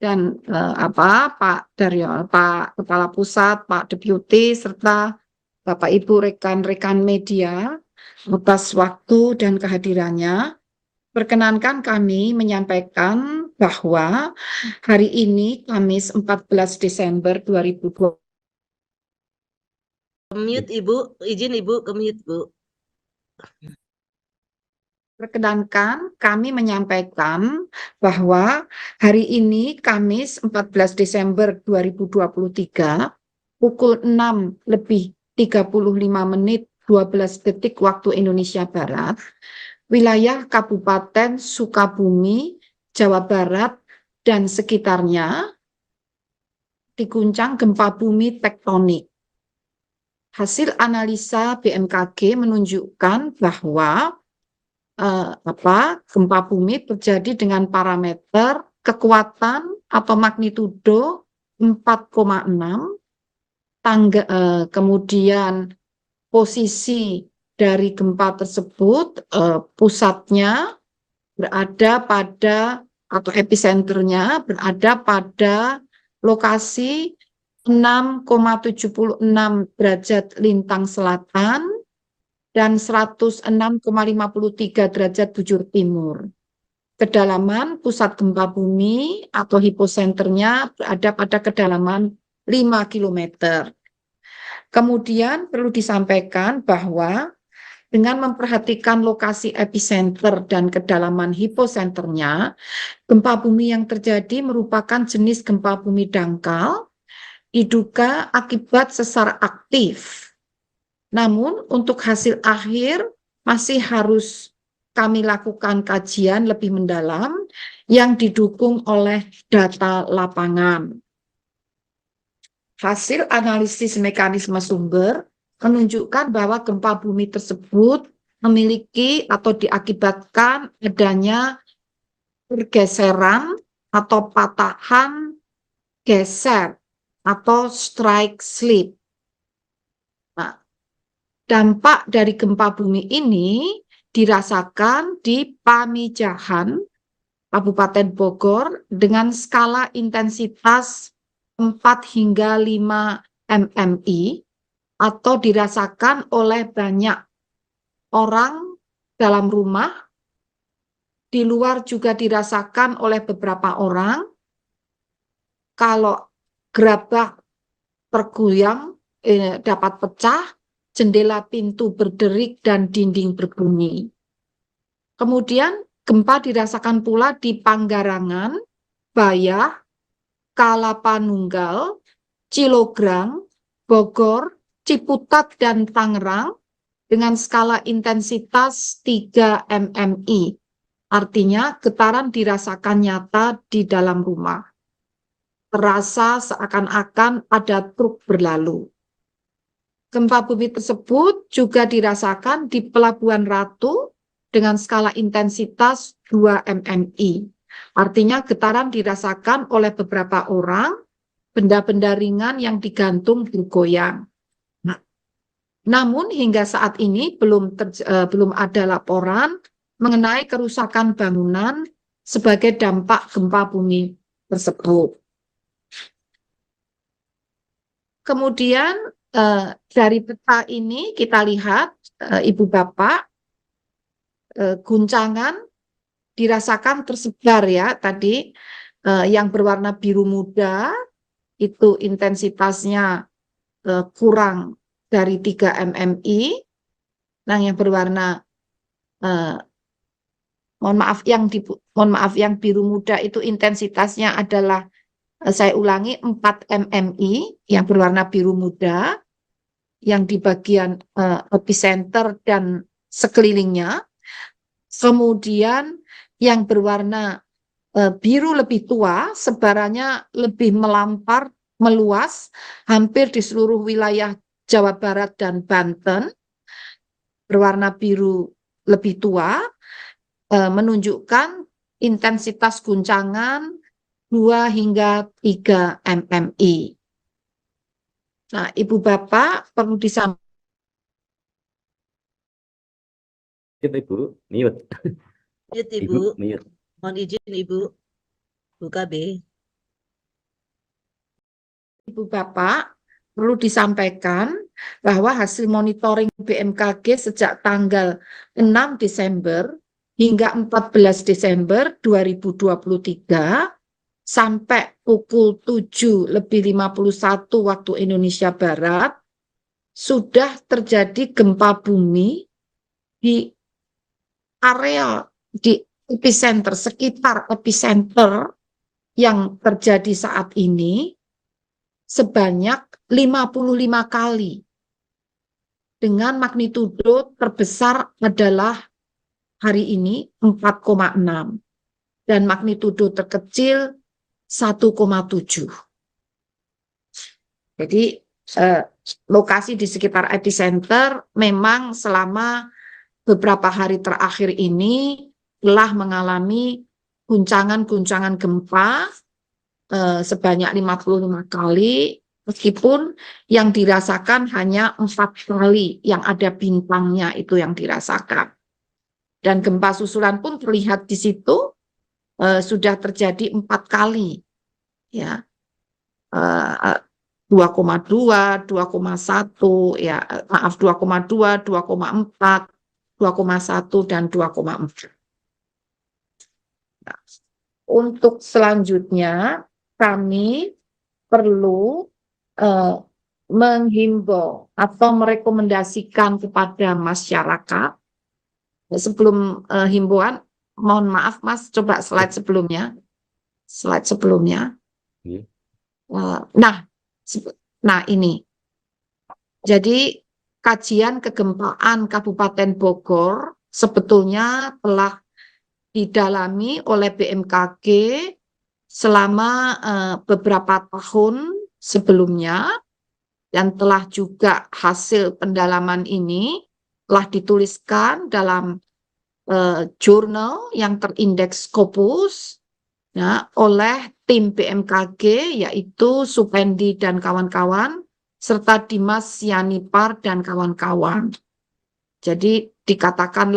dan Pak Daryo, Pak Kepala Pusat, Pak Deputi, serta Bapak Ibu rekan-rekan media atas waktu dan kehadirannya. Perkenankan kami menyampaikan bahwa hari ini Kamis 14 Desember 2020. Mute Ibu, izin Ibu ke mute Bu. Perkenankan kami menyampaikan bahwa hari ini Kamis 14 Desember 2023 pukul 6:35 waktu Indonesia Barat, wilayah Kabupaten Sukabumi, Jawa Barat dan sekitarnya diguncang gempa bumi tektonik. Hasil analisa BMKG menunjukkan bahwa gempa bumi terjadi dengan parameter kekuatan atau magnitudo 4,6, kemudian posisi dari gempa tersebut pusatnya berada pada atau episenternya berada pada lokasi 6,76 derajat lintang selatan dan 106,53 derajat bujur timur. Kedalaman pusat gempa bumi atau hiposenternya berada pada kedalaman 5 km. Kemudian perlu disampaikan bahwa dengan memperhatikan lokasi epicenter dan kedalaman hiposenternya, gempa bumi yang terjadi merupakan jenis gempa bumi dangkal, diduga akibat sesar aktif. Namun untuk hasil akhir masih harus kami lakukan kajian lebih mendalam yang didukung oleh data lapangan. Hasil analisis mekanisme sumber menunjukkan bahwa gempa bumi tersebut memiliki atau diakibatkan adanya pergeseran atau patahan geser atau strike slip. Nah, dampak dari gempa bumi ini dirasakan di Pamijahan, Kabupaten Bogor dengan skala intensitas 4 hingga 5 mmi atau dirasakan oleh banyak orang dalam rumah, di luar juga dirasakan oleh beberapa orang. Kalau gerabah tergoyang dapat pecah, jendela pintu berderik dan dinding berbunyi. Kemudian gempa dirasakan pula di Panggarangan, Bayah, Kalapanunggal, Cilograng, Bogor, Ciputat, dan Tangerang dengan skala intensitas 3 mmi. Artinya getaran dirasakan nyata di dalam rumah. Terasa seakan-akan ada truk berlalu. Gempa bumi tersebut juga dirasakan di Pelabuhan Ratu dengan skala intensitas 2 mmi. Artinya getaran dirasakan oleh beberapa orang, benda-benda ringan yang digantung bergoyang. Nah, namun hingga saat ini belum ada laporan mengenai kerusakan bangunan sebagai dampak gempa bumi tersebut. Kemudian dari peta ini kita lihat, Ibu Bapak, guncangan dirasakan tersebar ya tadi, yang berwarna biru muda itu intensitasnya kurang dari 3 mmi. Nah, yang berwarna mohon maaf yang biru muda itu intensitasnya adalah saya ulangi 4 mmi yang berwarna biru muda yang di bagian epicenter dan sekelilingnya. Kemudian yang berwarna biru lebih tua, sebarannya lebih melampar, meluas, hampir di seluruh wilayah Jawa Barat dan Banten. Berwarna biru lebih tua, menunjukkan intensitas guncangan 2 hingga 3 mmi. Nah, Ibu Bapak perlu disampaikan. Ibu, mute. Mute Ibu, Ibu. mute. Mohon izin Ibu. Bu KB. Ibu Bapak, perlu disampaikan bahwa hasil monitoring BMKG sejak tanggal 6 Desember hingga 14 Desember 2023 sampai pukul 7:51 waktu Indonesia Barat sudah terjadi gempa bumi di area di epicenter, sekitar epicenter yang terjadi saat ini sebanyak 55 kali dengan magnitudo terbesar adalah hari ini 4,6 dan magnitudo terkecil 1,7. Jadi lokasi di sekitar epicenter memang selama beberapa hari terakhir ini telah mengalami guncangan-guncangan gempa sebanyak 55 kali, meskipun yang dirasakan hanya 4 kali yang ada bintangnya itu yang dirasakan. Dan gempa susulan pun terlihat di situ sudah terjadi 4 kali, ya, 2,2, 2,1, ya, maaf 2,2, 2,4, 2,1 dan 2,4. Nah, untuk selanjutnya kami perlu menghimbau atau merekomendasikan kepada masyarakat. Sebelum himbauan, mohon maaf Mas, coba slide sebelumnya. Nah ini. Jadi kajian kegempaan Kabupaten Bogor sebetulnya telah didalami oleh BMKG selama beberapa tahun sebelumnya, dan telah juga hasil pendalaman ini telah dituliskan dalam jurnal yang terindeks Scopus, ya, oleh tim BMKG yaitu Supendi dan kawan-kawan serta Dimas Sianipar dan kawan-kawan. Jadi dikatakan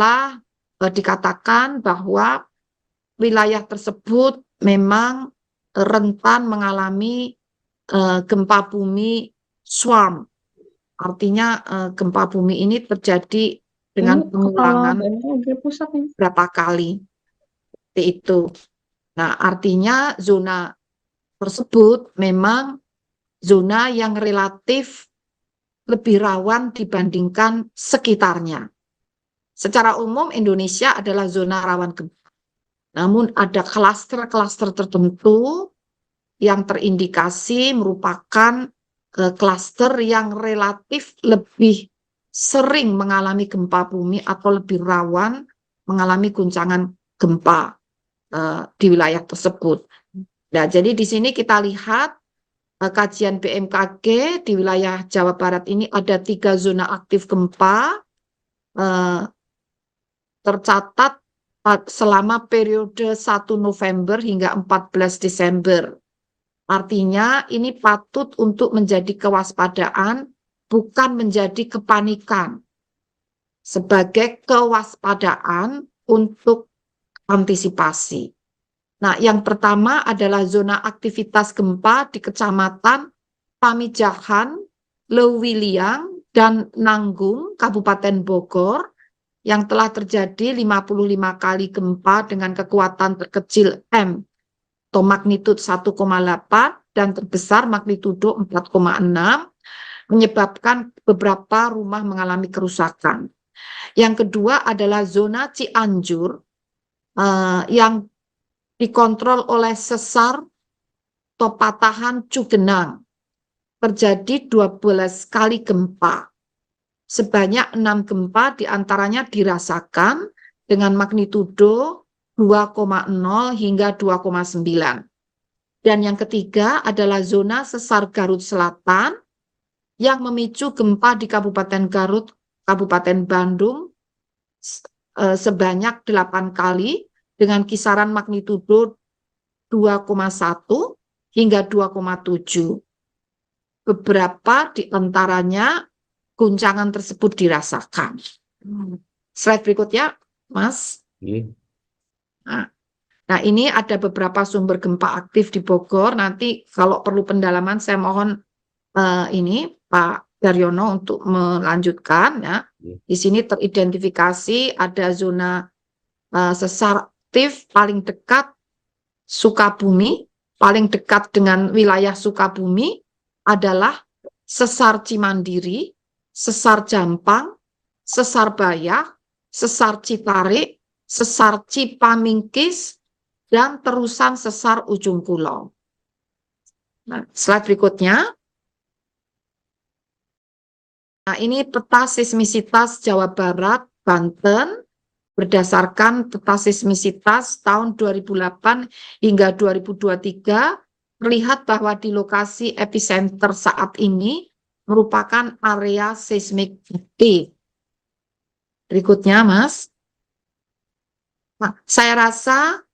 bahwa wilayah tersebut memang rentan mengalami gempa bumi swarm. Artinya gempa bumi ini terjadi dengan pengulangan berapa kali. Seperti itu. Nah, artinya zona tersebut memang zona yang relatif lebih rawan dibandingkan sekitarnya. Secara umum Indonesia adalah zona rawan gempa. Namun ada klaster-klaster tertentu yang terindikasi merupakan klaster yang relatif lebih sering mengalami gempa bumi atau lebih rawan mengalami guncangan gempa di wilayah tersebut. Nah, jadi di sini kita lihat kajian BMKG di wilayah Jawa Barat ini ada 3 zona aktif gempa tercatat selama periode 1 November hingga 14 Desember. Artinya ini patut untuk menjadi kewaspadaan, bukan menjadi kepanikan. Sebagai kewaspadaan untuk antisipasi. Nah, yang pertama adalah zona aktivitas gempa di Kecamatan Pamijahan, Leuwiliang, dan Nanggung, Kabupaten Bogor, yang telah terjadi 55 kali gempa dengan kekuatan terkecil M atau magnitud 1,8 dan terbesar magnitudo 4,6, menyebabkan beberapa rumah mengalami kerusakan. Yang kedua adalah zona Cianjur yang dikontrol oleh sesar atau patahan Cugenang. Terjadi 12 kali gempa. Sebanyak 6 gempa diantaranya dirasakan dengan magnitudo 2,0 hingga 2,9. Dan yang ketiga adalah zona sesar Garut Selatan yang memicu gempa di Kabupaten Garut, Kabupaten Bandung sebanyak 8 kali dengan kisaran magnitudo 2,1 hingga 2,7. Beberapa di antaranya guncangan tersebut dirasakan. Slide berikutnya, Mas. Iya. Nah, Nah, ini ada beberapa sumber gempa aktif di Bogor. Nanti kalau perlu pendalaman, saya mohon ini Pak Daryono untuk melanjutkan ya. Di sini teridentifikasi ada zona sesar aktif paling dekat Sukabumi, paling dekat dengan wilayah Sukabumi adalah sesar Cimandiri, sesar Jampang, sesar Bayah, sesar Citarik, sesar Cipamingkis, dan terusan sesar Ujung Kulon. Nah, slide berikutnya. Nah, ini peta seismisitas Jawa Barat, Banten, berdasarkan peta seismisitas tahun 2008 hingga 2023, terlihat bahwa di lokasi epicenter saat ini merupakan area seismik aktif. Berikutnya, Mas. Nah, saya rasa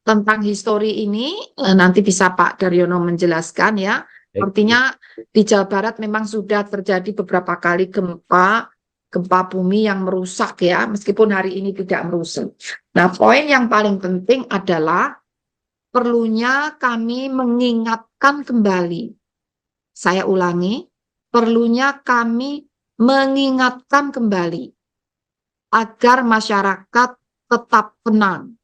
tentang histori ini nanti bisa Pak Daryono menjelaskan ya. Artinya di Jawa Barat memang sudah terjadi beberapa kali gempa bumi yang merusak ya, meskipun hari ini tidak merusak. Nah, poin yang paling penting adalah perlunya kami mengingatkan kembali. Saya ulangi, perlunya kami mengingatkan kembali agar masyarakat tetap tenang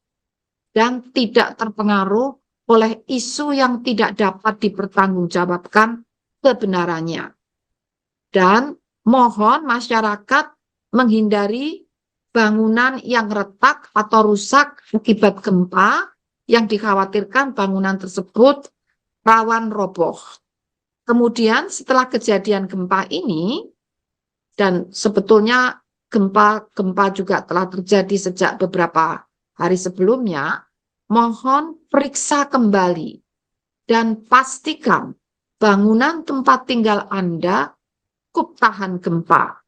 dan tidak terpengaruh oleh isu yang tidak dapat dipertanggungjawabkan kebenarannya. Dan mohon masyarakat menghindari bangunan yang retak atau rusak akibat gempa yang dikhawatirkan bangunan tersebut rawan roboh. Kemudian setelah kejadian gempa ini, dan sebetulnya gempa juga telah terjadi sejak beberapa hari sebelumnya, mohon periksa kembali dan pastikan bangunan tempat tinggal Anda cukup tahan gempa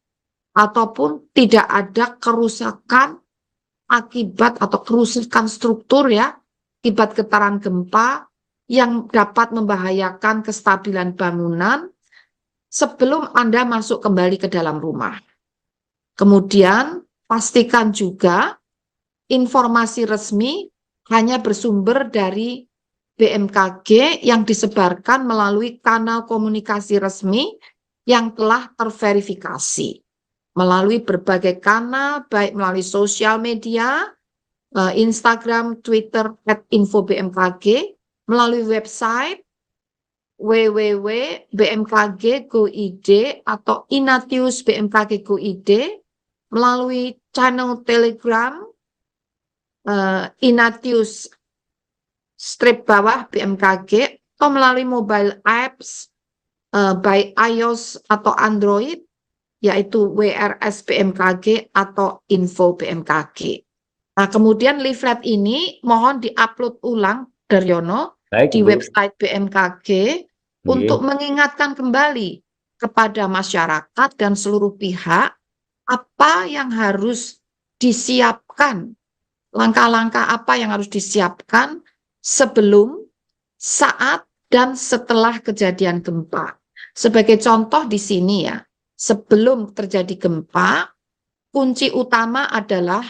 ataupun tidak ada kerusakan akibat atau kerusakan struktur ya akibat getaran gempa yang dapat membahayakan kestabilan bangunan sebelum Anda masuk kembali ke dalam rumah. Kemudian pastikan juga informasi resmi hanya bersumber dari BMKG yang disebarkan melalui kanal komunikasi resmi yang telah terverifikasi melalui berbagai kanal, baik melalui sosial media, Instagram, Twitter, @info-bmkg, melalui website www.bmkg.go.id atau Inatius BMKG Go.id, melalui channel Telegram Inatius _BMKG, atau melalui mobile apps baik iOS atau Android, yaitu WRS BMKG atau Info BMKG. Nah, kemudian leaflet ini mohon diupload ulang, Daryono, di website BMKG untuk mengingatkan kembali kepada masyarakat dan seluruh pihak apa yang harus disiapkan, langkah-langkah apa yang harus disiapkan sebelum, saat, dan setelah kejadian gempa. Sebagai contoh di sini ya, sebelum terjadi gempa, kunci utama adalah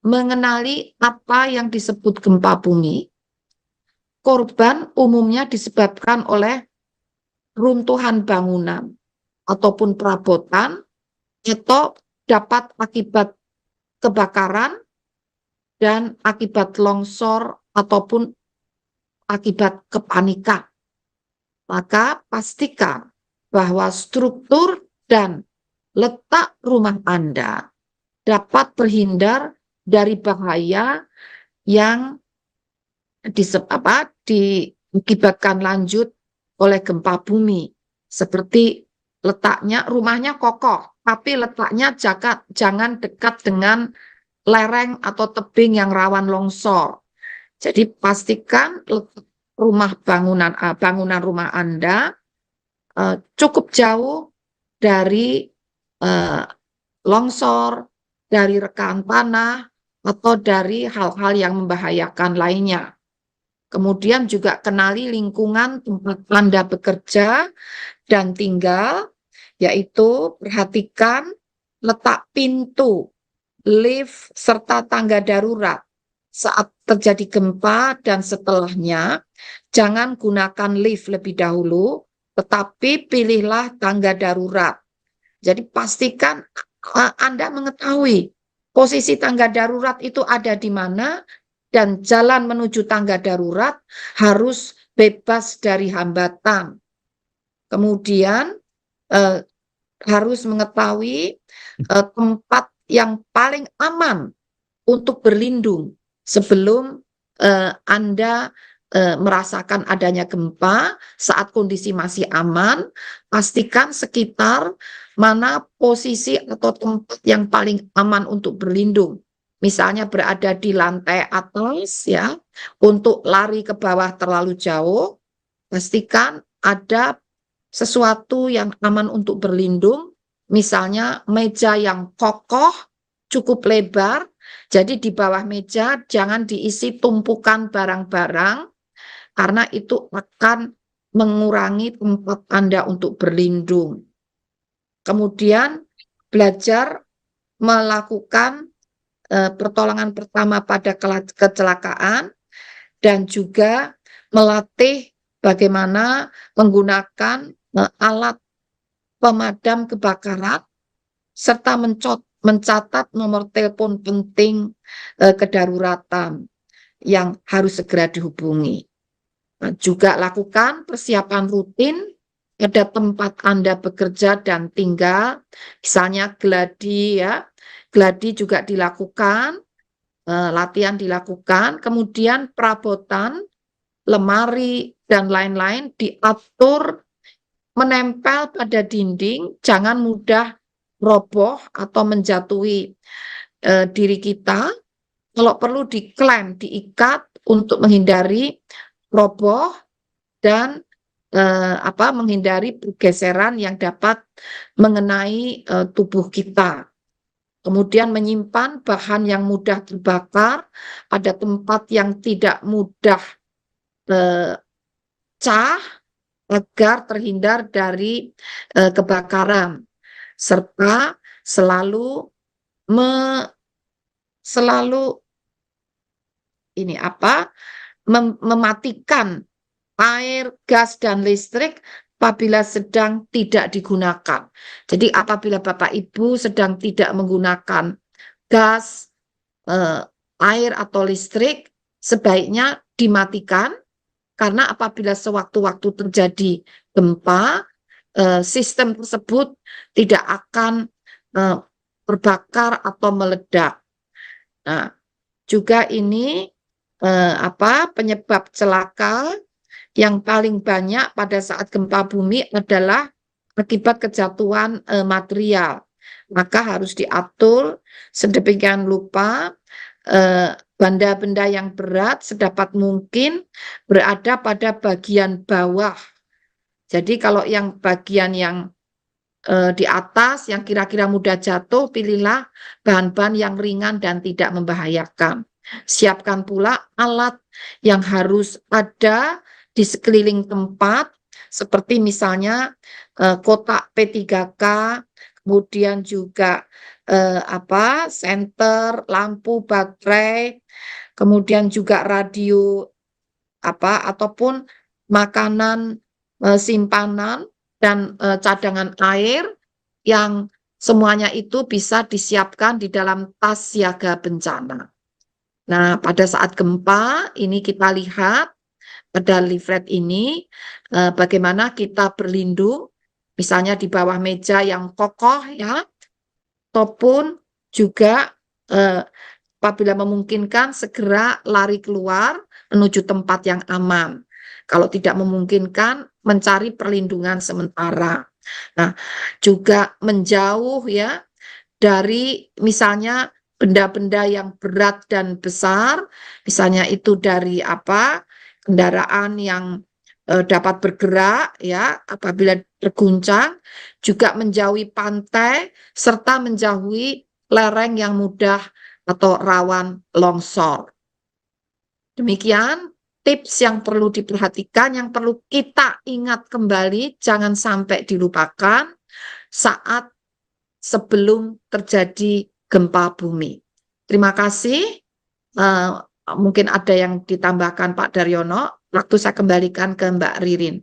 mengenali apa yang disebut gempa bumi. Korban umumnya disebabkan oleh runtuhan bangunan ataupun perabotan, atau dapat akibat kebakaran dan akibat longsor ataupun akibat kepanikan. Maka pastikan bahwa struktur dan letak rumah Anda dapat terhindar dari bahaya yang diakibatkan lanjut oleh gempa bumi. Seperti letaknya, rumahnya kokoh, tapi letaknya jangan dekat dengan lereng atau tebing yang rawan longsor. Jadi pastikan bangunan rumah Anda cukup jauh dari longsor, dari rekaan tanah, atau dari hal-hal yang membahayakan lainnya. Kemudian juga kenali lingkungan tempat Anda bekerja dan tinggal, yaitu perhatikan letak pintu, lift, serta tangga darurat, saat terjadi gempa dan setelahnya, jangan gunakan lift lebih dahulu, tetapi pilihlah tangga darurat. Jadi pastikan Anda mengetahui posisi tangga darurat itu ada di mana dan jalan menuju tangga darurat harus bebas dari hambatan. Kemudian harus mengetahui tempat yang paling aman untuk berlindung sebelum Anda merasakan adanya gempa. Saat kondisi masih aman, pastikan sekitar mana posisi atau tempat yang paling aman untuk berlindung. Misalnya berada di lantai atas ya, untuk lari ke bawah terlalu jauh, pastikan ada sesuatu yang aman untuk berlindung, misalnya meja yang kokoh, cukup lebar, jadi di bawah meja jangan diisi tumpukan barang-barang, karena itu akan mengurangi tempat Anda untuk berlindung. Kemudian belajar melakukan pertolongan pertama pada kecelakaan dan juga melatih bagaimana menggunakan alat pemadam kebakaran serta mencatat nomor telepon penting kedaruratan yang harus segera dihubungi. Juga lakukan persiapan rutin pada tempat Anda bekerja dan tinggal, misalnya gladi ya, gladi juga dilakukan, latihan dilakukan, kemudian perabotan, lemari, dan lain-lain diatur menempel pada dinding, jangan mudah roboh atau menjatuhi diri kita. Kalau perlu diklem, diikat untuk menghindari roboh dan menghindari pergeseran yang dapat mengenai tubuh kita. Kemudian menyimpan bahan yang mudah terbakar pada tempat yang tidak mudah pecah agar terhindar dari kebakaran, serta selalu mematikan air, gas, dan listrik apabila sedang tidak digunakan. Jadi apabila Bapak Ibu sedang tidak menggunakan gas, air atau listrik, sebaiknya dimatikan, karena apabila sewaktu-waktu terjadi gempa, sistem tersebut tidak akan terbakar atau meledak. Nah, juga ini penyebab celaka yang paling banyak pada saat gempa bumi adalah akibat kejatuhan material. Maka harus diatur sedemikian rupa benda-benda yang berat sedapat mungkin berada pada bagian bawah. Jadi kalau yang bagian yang di atas yang kira-kira mudah jatuh, pilihlah bahan-bahan yang ringan dan tidak membahayakan. Siapkan pula alat yang harus ada di sekeliling tempat, seperti misalnya kotak P3K, kemudian juga senter, lampu, baterai, kemudian juga radio ataupun makanan simpanan dan cadangan air yang semuanya itu bisa disiapkan di dalam tas siaga bencana. Nah, pada saat gempa ini kita lihat pada leaflet ini bagaimana kita berlindung, misalnya di bawah meja yang kokoh ya, ataupun juga apabila memungkinkan segera lari keluar menuju tempat yang aman. Kalau tidak memungkinkan, mencari perlindungan sementara. Nah, juga menjauh ya dari misalnya benda-benda yang berat dan besar, misalnya itu dari kendaraan yang dapat bergerak ya apabila terguncang, juga menjauhi pantai serta menjauhi lereng yang mudah atau rawan longsor. Demikian tips yang perlu diperhatikan, yang perlu kita ingat kembali, jangan sampai dilupakan saat sebelum terjadi gempa bumi. Terima kasih. mungkin ada yang ditambahkan Pak Daryono, waktu saya kembalikan ke Mbak Ririn.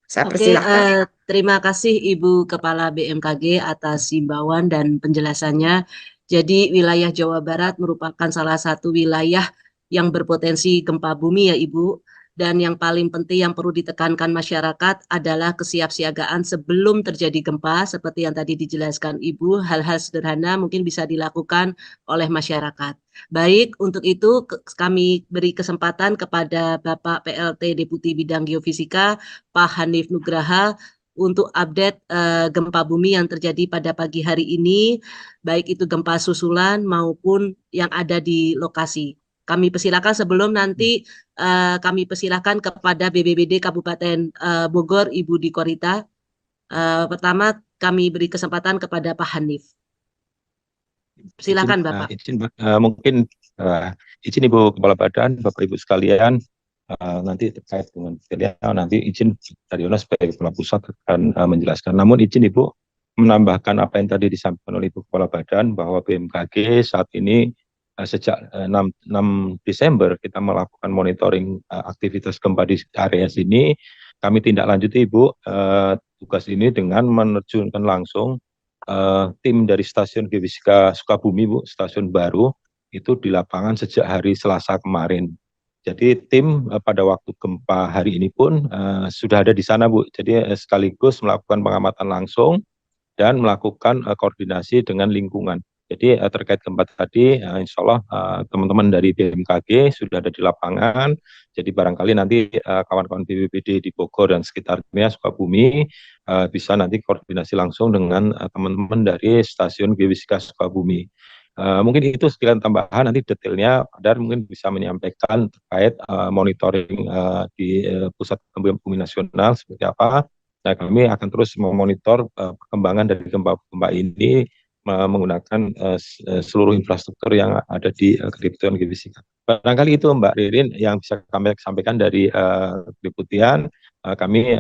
Saya Oke, persilahkan. terima kasih Ibu Kepala BMKG atas himbauan dan penjelasannya. Jadi wilayah Jawa Barat merupakan salah satu wilayah yang berpotensi gempa bumi ya Ibu. Dan yang paling penting yang perlu ditekankan masyarakat adalah kesiapsiagaan sebelum terjadi gempa. Seperti yang tadi dijelaskan Ibu, hal-hal sederhana mungkin bisa dilakukan oleh masyarakat. Baik, untuk itu kami beri kesempatan kepada Bapak PLT Deputi Bidang Geofisika, Pak Hanif Nugraha, untuk update gempa bumi yang terjadi pada pagi hari ini, baik itu gempa susulan maupun yang ada di lokasi. Kami persilakan sebelum nanti kami persilakan kepada BBBD Kabupaten Bogor, Ibu Dikorita. Pertama kami beri kesempatan kepada Pak Hanif. Silakan Bapak. Mungkin izin Ibu Kepala Badan, Bapak Ibu sekalian, nanti terkait dengan detailnya nanti izin Daryono sebagai Kepala Pusat akan menjelaskan. Namun izin Ibu menambahkan apa yang tadi disampaikan oleh Ibu Kepala Badan bahwa BMKG saat ini sejak 6 Desember kita melakukan monitoring aktivitas gempa di area sini. Kami tindak lanjuti Ibu tugas ini dengan menerjunkan langsung tim dari Stasiun Geofisika Sukabumi, Bu, stasiun baru itu di lapangan sejak hari Selasa kemarin. Jadi tim pada waktu gempa hari ini pun sudah ada di sana, Bu. Jadi sekaligus melakukan pengamatan langsung dan melakukan koordinasi dengan lingkungan. Jadi terkait gempa tadi, insya Allah teman-teman dari BMKG sudah ada di lapangan. Jadi barangkali nanti kawan-kawan BPBD di Bogor dan sekitarnya Sukabumi bisa nanti koordinasi langsung dengan teman-teman dari Stasiun Geofisika Sukabumi. Mungkin itu sekalian tambahan, nanti detailnya dan mungkin bisa menyampaikan terkait monitoring di Pusat Gempa Bumi Nasional seperti apa. Nah, kami akan terus memonitor perkembangan dari gempa-gempa ini menggunakan seluruh infrastruktur yang ada di Kripton Geofisika. Barangkali itu Mbak Ririn yang bisa kami sampaikan dari Kedeputian. Kami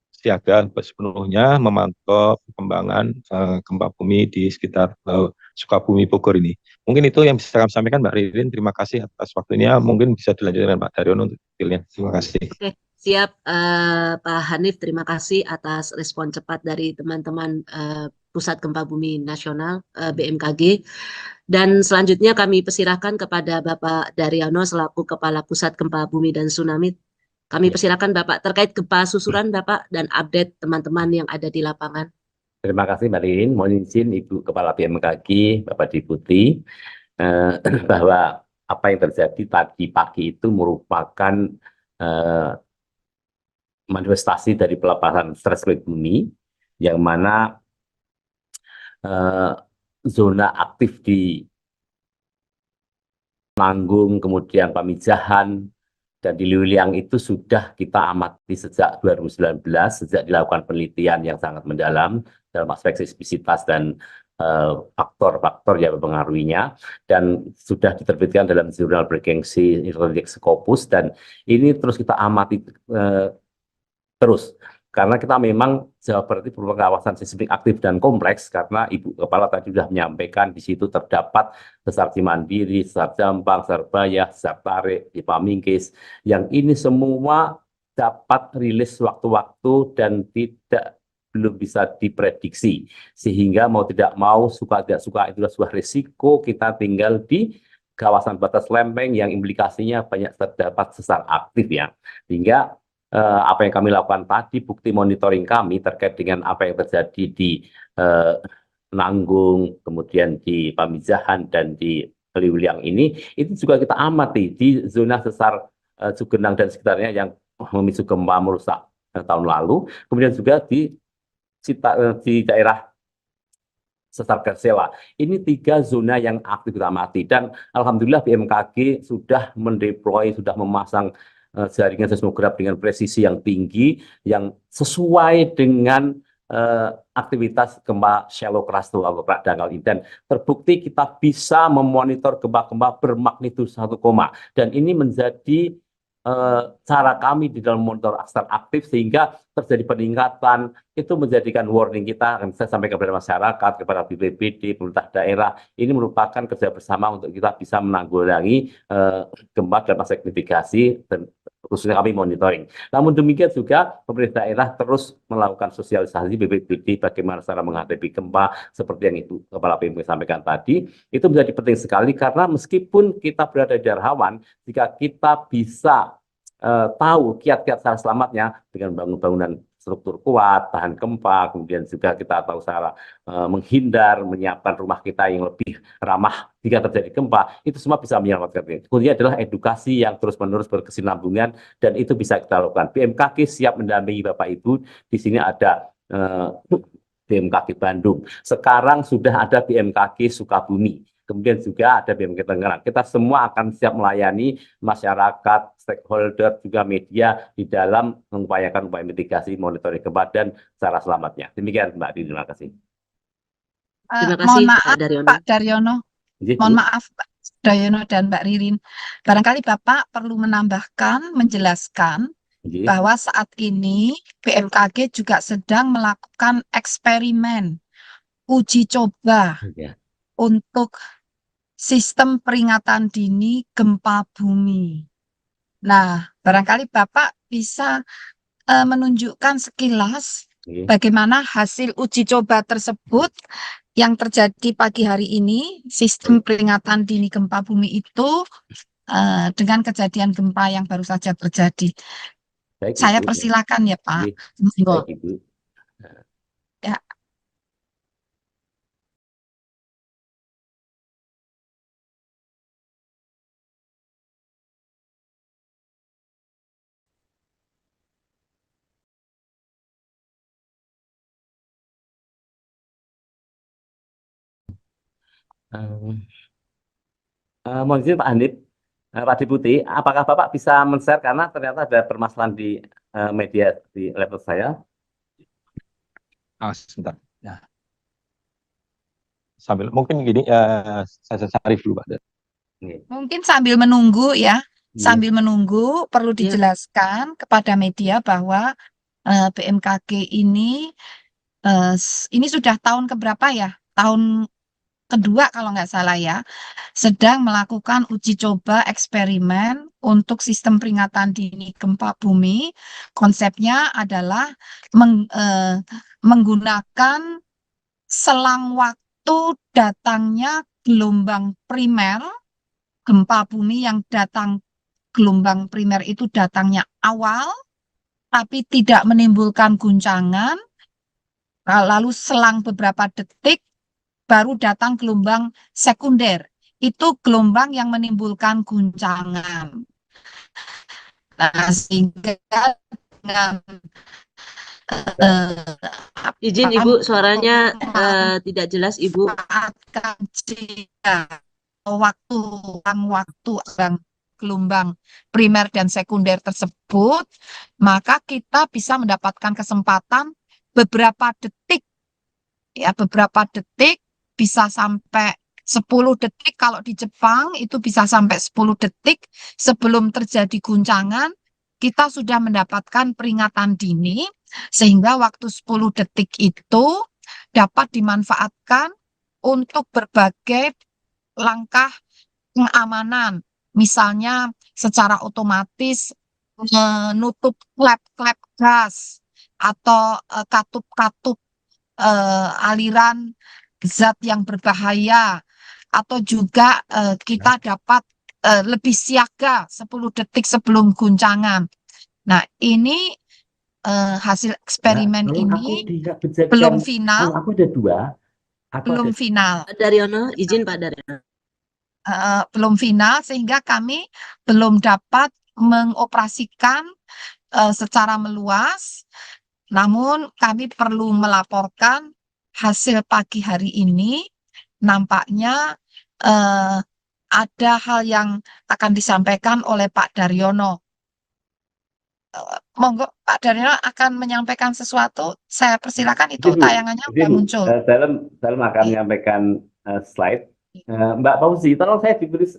siaga sepenuhnya memantau perkembangan gempa bumi di sekitar Sukabumi Bogor ini. Mungkin itu yang bisa kami sampaikan Mbak Ririn. Terima kasih atas waktunya. Mungkin bisa dilanjutkan Pak Daryono untuk detailnya. Terima kasih. Oke, siap Pak Hanif. Terima kasih atas respon cepat dari teman-teman Pusat Gempa Bumi Nasional BMKG. Dan selanjutnya kami persilahkan kepada Bapak Daryono selaku Kepala Pusat Gempa Bumi dan Tsunami. Kami persilakan Bapak terkait gempa susulan Bapak dan update teman-teman yang ada di lapangan. Terima kasih Mbak Ririn. Mohon izin Ibu Kepala BMKG, Bapak Deputi, bahwa apa yang terjadi tadi pagi itu merupakan manifestasi dari pelepasan stres kulit bumi, yang mana zona aktif di Nanggung, kemudian Pamijahan, dan di Liuliang itu sudah kita amati sejak 2019, sejak dilakukan penelitian yang sangat mendalam dalam aspek seismisitas dan faktor-faktor yang mempengaruhinya, dan sudah diterbitkan dalam jurnal bergengsi Scopus, dan ini terus kita amati terus. Karena kita memang Jawa Barat itu merupakan kawasan seismik aktif dan kompleks, karena Ibu Kepala tadi sudah menyampaikan di situ terdapat Sesar Cimandiri, Sesar Jampang, Sesar Bayah, Sesar Tarik, di Pamingkis, yang ini semua dapat rilis waktu-waktu dan belum bisa diprediksi, sehingga mau tidak mau, suka tidak suka, itulah sebuah risiko kita tinggal di kawasan batas lempeng yang implikasinya banyak terdapat sesar aktif ya, sehingga apa yang kami lakukan tadi, bukti monitoring kami terkait dengan apa yang terjadi di Nanggung, kemudian di Pamijahan dan di Liuliang ini, itu juga kita amati di zona sesar Cugenang dan sekitarnya yang memicu gempa merusak tahun lalu, kemudian juga di daerah Sesar Persela. Ini 3 zona yang aktif kita amati, dan alhamdulillah BMKG sudah mendeploy, sudah memasang jaringan seismograf dengan presisi yang tinggi, yang sesuai dengan aktivitas gempa shallow crust atau dangkal ini, dan terbukti kita bisa memonitor gempa-gempa bermagnitudo 1, dan ini menjadi cara kami di dalam monitor aksar aktif sehingga terjadi peningkatan, itu menjadikan warning kita, akan saya sampaikan kepada masyarakat, kepada BPBD, pemerintah daerah, ini merupakan kerja bersama untuk kita bisa menanggulangi gempa dan aspek mitigasi, dan khususnya kami monitoring. Namun demikian juga pemerintah daerah terus melakukan sosialisasi BPBD bagaimana cara menghadapi gempa, seperti yang itu Kepala BMKG sampaikan tadi, itu menjadi penting sekali karena meskipun kita berada di daerah rawan, jika kita bisa tahu kiat-kiat cara selamatnya dengan bangun bangunan struktur kuat, tahan gempa, kemudian juga kita tahu cara menghindar, menyiapkan rumah kita yang lebih ramah jika terjadi gempa, itu semua bisa menyelamatkan. Kuncinya adalah edukasi yang terus-menerus berkesinambungan, dan itu bisa kita lakukan. BMKG siap mendampingi Bapak Ibu. Di sini ada BMKG Bandung. Sekarang sudah ada BMKG Sukabumi. Kemudian juga ada BMKG Tangerang. Kita semua akan siap melayani masyarakat, stakeholder, juga media di dalam mengupayakan upaya mitigasi, monitoring gempa, dan cara selamatnya. Demikian Mbak Dini, terima kasih. Terima kasih Mohon Pak maaf Daryono. Pak Daryono, Jadi, mohon maaf Pak Daryono dan Mbak Ririn. Barangkali Bapak perlu menambahkan, menjelaskan jadi, bahwa saat ini BMKG juga sedang melakukan eksperimen uji coba ya. untuk sistem peringatan dini gempa bumi. Nah, barangkali Bapak bisa menunjukkan sekilas Oke. bagaimana hasil uji coba tersebut yang terjadi pagi hari ini, sistem peringatan dini gempa bumi itu dengan kejadian gempa yang baru saja terjadi. Baik, Saya Ibu. persilakan ya Pak. Oke. Monggo. Baik, Ibu. Ya. Mohon izin Pak Hanif, Pak Deputi, apakah Bapak bisa men-share karena ternyata ada permasalahan di media di laptop saya? Sebentar. Ya. Sambil mungkin gini, saya cari dulu Pak. Oke. Mungkin sambil menunggu ya, sambil menunggu perlu Ya. dijelaskan kepada media bahwa BMKG ini sudah tahun keberapa ya? Tahun kedua kalau nggak salah ya, sedang melakukan uji coba eksperimen untuk sistem peringatan dini gempa bumi. Konsepnya adalah menggunakan selang waktu datangnya gelombang primer gempa bumi yang datang, gelombang primer itu datangnya awal, tapi tidak menimbulkan guncangan, lalu selang beberapa detik, baru datang gelombang sekunder. Itu gelombang yang menimbulkan guncangan. Nah, sehingga dengan Izin Ibu, suaranya tidak jelas Ibu. memanfaatkan waktu gelombang primer dan sekunder tersebut, maka kita bisa mendapatkan kesempatan beberapa detik, ya beberapa detik, bisa sampai 10 detik. Kalau di Jepang itu bisa sampai 10 detik sebelum terjadi guncangan, kita sudah mendapatkan peringatan dini, sehingga waktu 10 detik itu dapat dimanfaatkan untuk berbagai langkah pengamanan, misalnya secara otomatis menutup klep-klep gas atau katup-katup aliran zat yang berbahaya, atau juga kita dapat lebih siaga 10 detik sebelum guncangan. Nah, ini hasil eksperimen ini belum final, Aku ada dua. belum final. Pak Daryono, izin Pak Daryono. Belum final, sehingga kami belum dapat mengoperasikan secara meluas. Namun kami perlu melaporkan hasil pagi hari ini. Nampaknya ada hal yang akan disampaikan oleh Pak Daryono. Monggo Pak Daryono akan menyampaikan sesuatu. Saya persilakan, itu tayangannya sudah muncul. Dalam akan menyampaikan slide. Mbak Fauzi, tolong saya diberi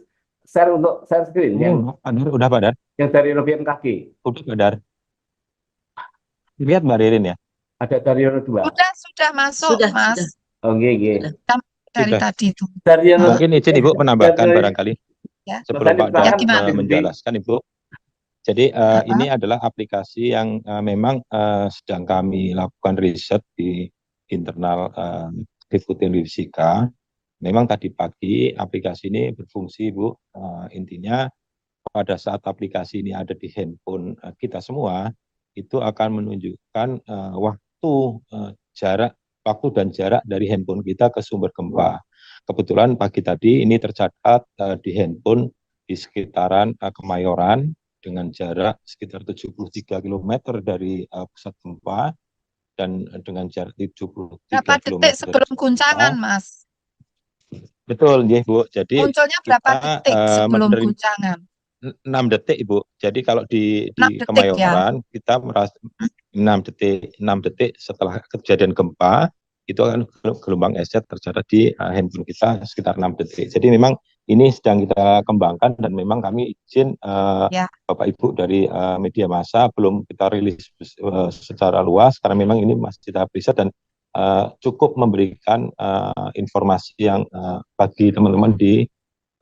share untuk share screen. Udah Pak Dar. Yang dari BMKG. Udah Badar. Lihat Mbak Ririn ya. Ada Daryono 2. Sudah masuk, Sudah, Mas. sudah. Oh, nggih. Sudah. Dari Sudah. tadi itu. Daryono Mungkin izin Ibu menambahkan barangkali Ya. sebelum Mas Pak Andi, Dar silakan, gimana? Ibu. menjelaskan Ibu. Jadi ini adalah aplikasi yang memang sedang kami lakukan riset di internal Deputi Fisika. Memang tadi pagi aplikasi ini berfungsi, Bu. Intinya pada saat aplikasi ini ada di handphone kita semua, itu akan menunjukkan waktu dan jarak dari handphone kita ke sumber gempa. Kebetulan pagi tadi ini tercatat di handphone di sekitaran Kemayoran dengan jarak sekitar 73 km dari pusat gempa dan dengan jarak 73 Berapa km detik sebelum dari guncangan, gempa. Mas? Betul, ya, Bu. Jadi Munculnya berapa kita detik sebelum menerima guncangan? 6 detik, Ibu. Jadi kalau 6 di detik ya? Kemayoran kita merasa 6 detik setelah kejadian gempa itu akan gelombang esnya tercatat di handphone kita sekitar 6 detik. Jadi memang ini sedang kita kembangkan dan memang kami izin Ya. Bapak Ibu dari media massa belum kita rilis secara luas karena memang ini masih tahap riset dan cukup memberikan informasi yang bagi teman-teman di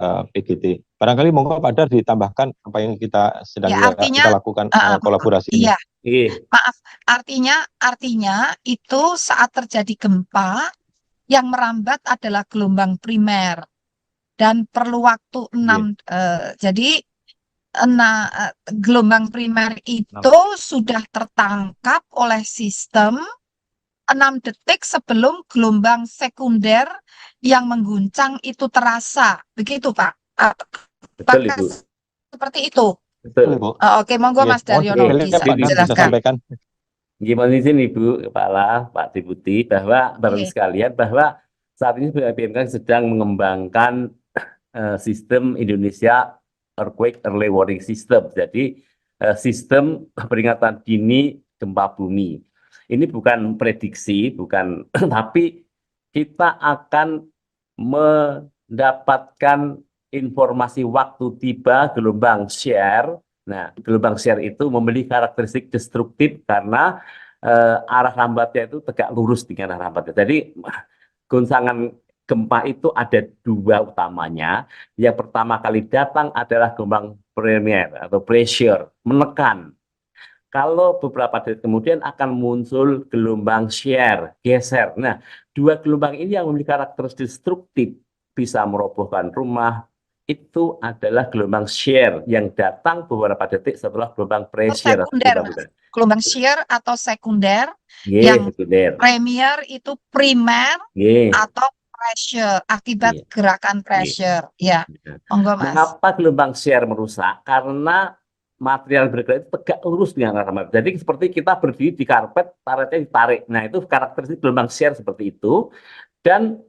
PGT. Barangkali monggo Pak Dar ditambahkan apa yang kita sedang Ya, artinya, kita lakukan kolaborasi ini. Iya, Iya. maaf. Artinya itu saat terjadi gempa yang merambat adalah gelombang primer dan perlu waktu 6. Jadi gelombang primer itu sudah tertangkap oleh sistem 6 detik sebelum gelombang sekunder yang mengguncang itu terasa. Begitu, Pak? Betul, Apakah Ibu. seperti itu? Betul. Oke, monggo Mas Daryono bisa Pak Dar bisa menjelaskan. sampaikan. Gimana izin Ibu Kepala, Pak Deputi, bahwa Bapak-Ibu sekalian, bahwa saat ini BMKG sedang mengembangkan sistem Indonesia Earthquake Early Warning System. Jadi sistem peringatan dini gempa bumi. Ini bukan prediksi, bukan, tapi kita akan mendapatkan informasi waktu tiba gelombang shear. Nah, gelombang shear itu memiliki karakteristik destruktif karena arah rambatnya itu tegak lurus dengan arah rambatnya. Jadi goncangan gempa itu ada 2 utamanya. Yang pertama kali datang adalah gelombang premier atau pressure, menekan. Kalau beberapa detik kemudian akan muncul gelombang shear, geser. Nah, 2 gelombang ini yang memiliki karakteristik destruktif, bisa merobohkan rumah, itu adalah gelombang shear yang datang beberapa detik setelah gelombang pressure. Gelombang shear atau sekunder, yang sekunder. Premier itu primer atau pressure akibat gerakan pressure. Ya, monggo Mas. Mengapa gelombang shear merusak? Karena material bergerak itu tegak lurus dengan arah rambat. Jadi seperti kita berdiri di karpet, karetnya ditarik. Nah, itu karakteristik gelombang shear seperti itu. Dan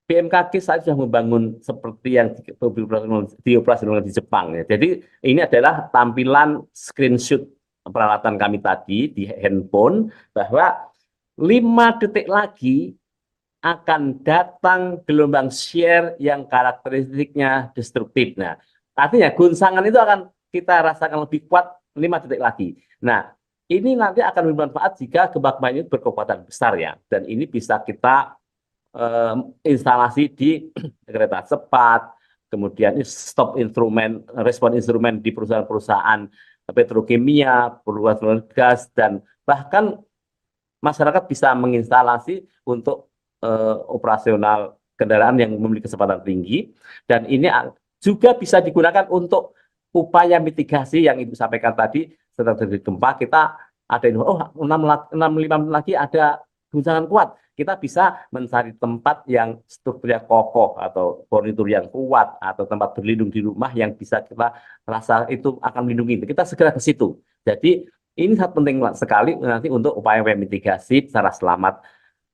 BMKG saat sudah membangun seperti yang dioperasikan di Jepang. Ya. Jadi ini adalah tampilan screenshot peralatan kami tadi di handphone bahwa 5 detik lagi akan datang gelombang shear yang karakteristiknya destruktif. Nah, artinya goncangan itu akan kita rasakan lebih kuat 5 detik lagi. Nah, ini nanti akan bermanfaat jika gempa ini berkekuatan besar ya. Dan ini bisa kita instalasi di kereta cepat, kemudian stop instrumen, respon instrumen di perusahaan-perusahaan petrokimia, perusahaan gas, dan bahkan masyarakat bisa menginstalasi untuk operasional kendaraan yang memiliki kecepatan tinggi. Dan ini juga bisa digunakan untuk upaya mitigasi yang Ibu sampaikan tadi setelah terjadi gempa. Kita ada 6 menit lagi ada guncangan kuat. Kita bisa mencari tempat yang strukturnya kokoh atau furnitur yang kuat atau tempat berlindung di rumah yang bisa kita rasa itu akan melindungi. Kita segera ke situ. Jadi ini sangat penting sekali nanti untuk upaya mitigasi secara selamat.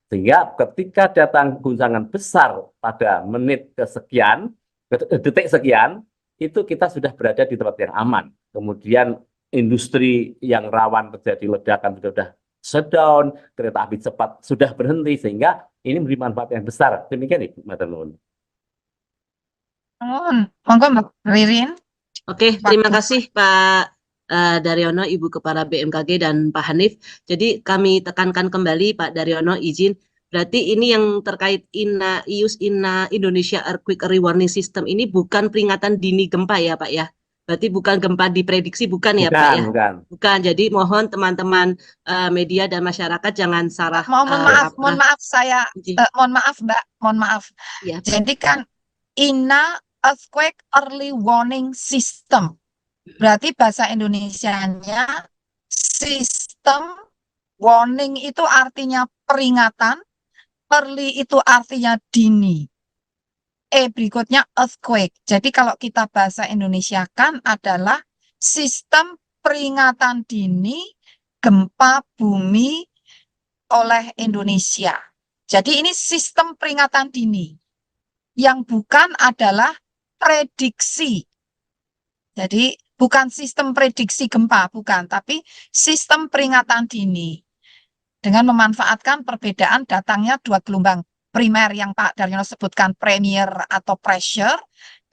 Sehingga ketika datang guncangan besar pada menit kesekian, detik sekian, itu kita sudah berada di tempat yang aman. Kemudian industri yang rawan terjadi ledakan sudah shutdown, kereta api cepat sudah berhenti, sehingga ini memberi manfaat yang besar. Demikian Ibu Matur nuwun. Monggo Mbak Ririn. Oke, terima kasih Pak Daryono, Ibu Kepala BMKG dan Pak Hanif. Jadi kami tekankan kembali Pak Daryono, izin. Berarti ini yang terkait IUS Indonesia Earthquake Early Warning System ini bukan peringatan dini gempa ya Pak ya? Berarti bukan gempa diprediksi, bukan ya Pak ya? Bukan. Bukan. Jadi mohon teman-teman media dan masyarakat jangan salah. Mohon maaf saya, mohon maaf Mbak, mohon maaf. Ya, Jadi kan INA Earthquake Early Warning System. Berarti bahasa Indonesianya sistem, warning itu artinya peringatan, early itu artinya dini. Berikutnya earthquake. Jadi kalau kita bahasa Indonesiakan adalah sistem peringatan dini gempa bumi oleh Indonesia. Jadi ini sistem peringatan dini. Yang bukan adalah prediksi. Jadi bukan sistem prediksi gempa, bukan, tapi sistem peringatan dini. Dengan memanfaatkan perbedaan datangnya dua gelombang primer yang Pak Daryono sebutkan premier atau pressure,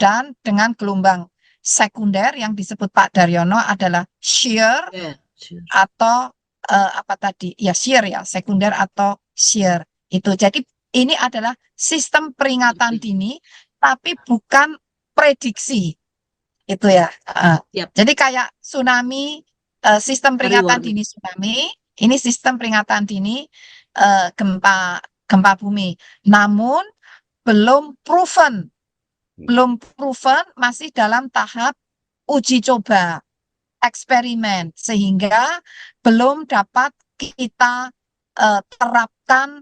dan dengan gelombang sekunder yang disebut Pak Daryono adalah shear atau apa tadi? Ya shear ya, sekunder atau shear. Itu. Jadi ini adalah sistem peringatan dini, tapi bukan prediksi. Itu ya. Jadi kayak tsunami, sistem peringatan dini tsunami, ini sistem peringatan dini gempa bumi. Namun belum proven, masih dalam tahap uji coba, eksperimen, sehingga belum dapat kita terapkan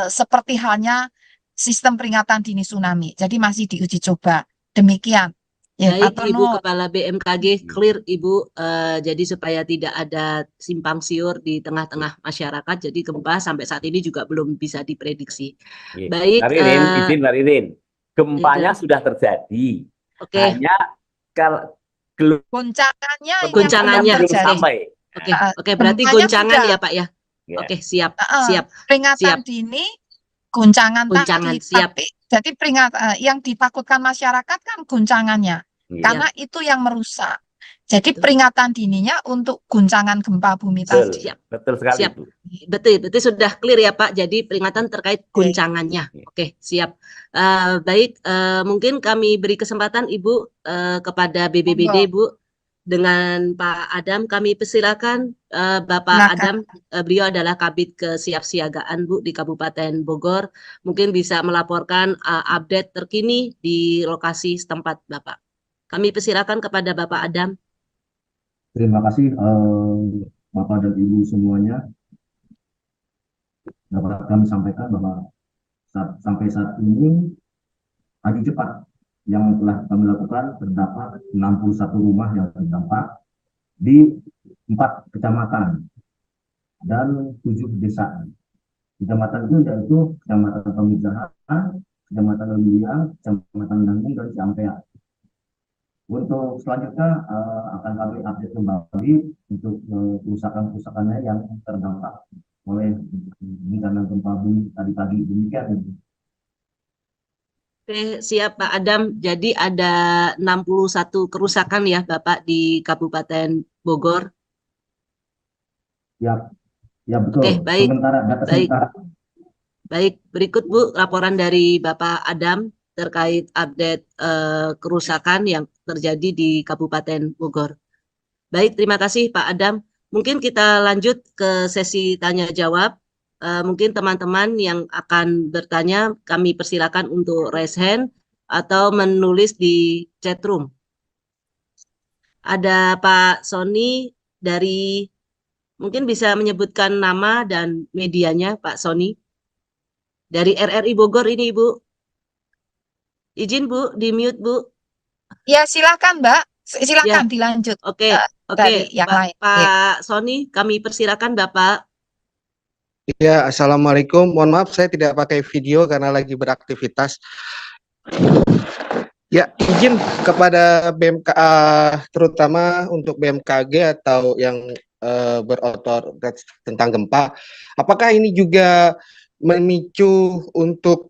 seperti halnya sistem peringatan dini tsunami. Jadi masih diuji coba. Demikian. Ya, baik, Ibu Kepala BMKG, clear Ibu. Jadi supaya tidak ada simpang siur di tengah-tengah masyarakat, jadi gempa sampai saat ini juga belum bisa diprediksi. Baik, izin Mbak Ririn, gempanya sudah terjadi. Oke. Hanya kalau goncangannya belum sampai. Oke, berarti goncangan ya Pak ya. Oke, siap. Peringatan dini, goncangan tadi, siap. Tapi jadi yang ditakutkan masyarakat kan goncangannya, karena itu yang merusak. Jadi peringatan dininya untuk goncangan gempa bumi tadi. Betul sekali. Siap. Betul sudah clear ya Pak. Jadi peringatan terkait goncangannya. Oke, siap. Baik, mungkin kami beri kesempatan Ibu kepada BBBD Bu. Dengan Pak Adam kami persilakan. Bapak Adam, beliau adalah Kabid Kesiapsiagaan Bu di Kabupaten Bogor, mungkin bisa melaporkan update terkini di lokasi setempat Bapak. Kami persilakan kepada Bapak Adam. Terima kasih Bapak dan Ibu semuanya. Dapat kami sampaikan bahwa sampai saat ini pagi cepat yang telah kami lakukan terdapat 61 rumah yang terdampak di 4 kecamatan dan 7 desa. Kecamatan itu yaitu Kecamatan Pemijahan, Kecamatan Liliang, Kecamatan Nanggung, dan Ciampea. Untuk selanjutnya akan kami update kembali untuk kerusakan-kerusakannya yang terdampak oleh bencana gempa bumi tadi pagi. Demikian. Oke, siap Pak Adam. Jadi ada 61 kerusakan ya Bapak di Kabupaten Bogor. Ya betul. Oke, baik. Data sementara. Baik, berikut Bu laporan dari Bapak Adam terkait update kerusakan yang terjadi di Kabupaten Bogor. Baik, terima kasih Pak Adam. Mungkin kita lanjut ke sesi tanya jawab. Mungkin teman-teman yang akan bertanya kami persilakan untuk raise hand atau menulis di chat room. Ada Pak Sony dari, mungkin bisa menyebutkan nama dan medianya Pak Sony. Dari RRI Bogor ini Ibu. Izin Bu, di mute Bu. Ya silakan Mbak, silakan dilanjut. Oke. Pak Sony, kami persilakan Bapak. Ya, Assalamualaikum. Mohon maaf saya tidak pakai video karena lagi beraktivitas. Ya, izin kepada terutama untuk BMKG atau yang berotoritas tentang gempa, apakah ini juga memicu untuk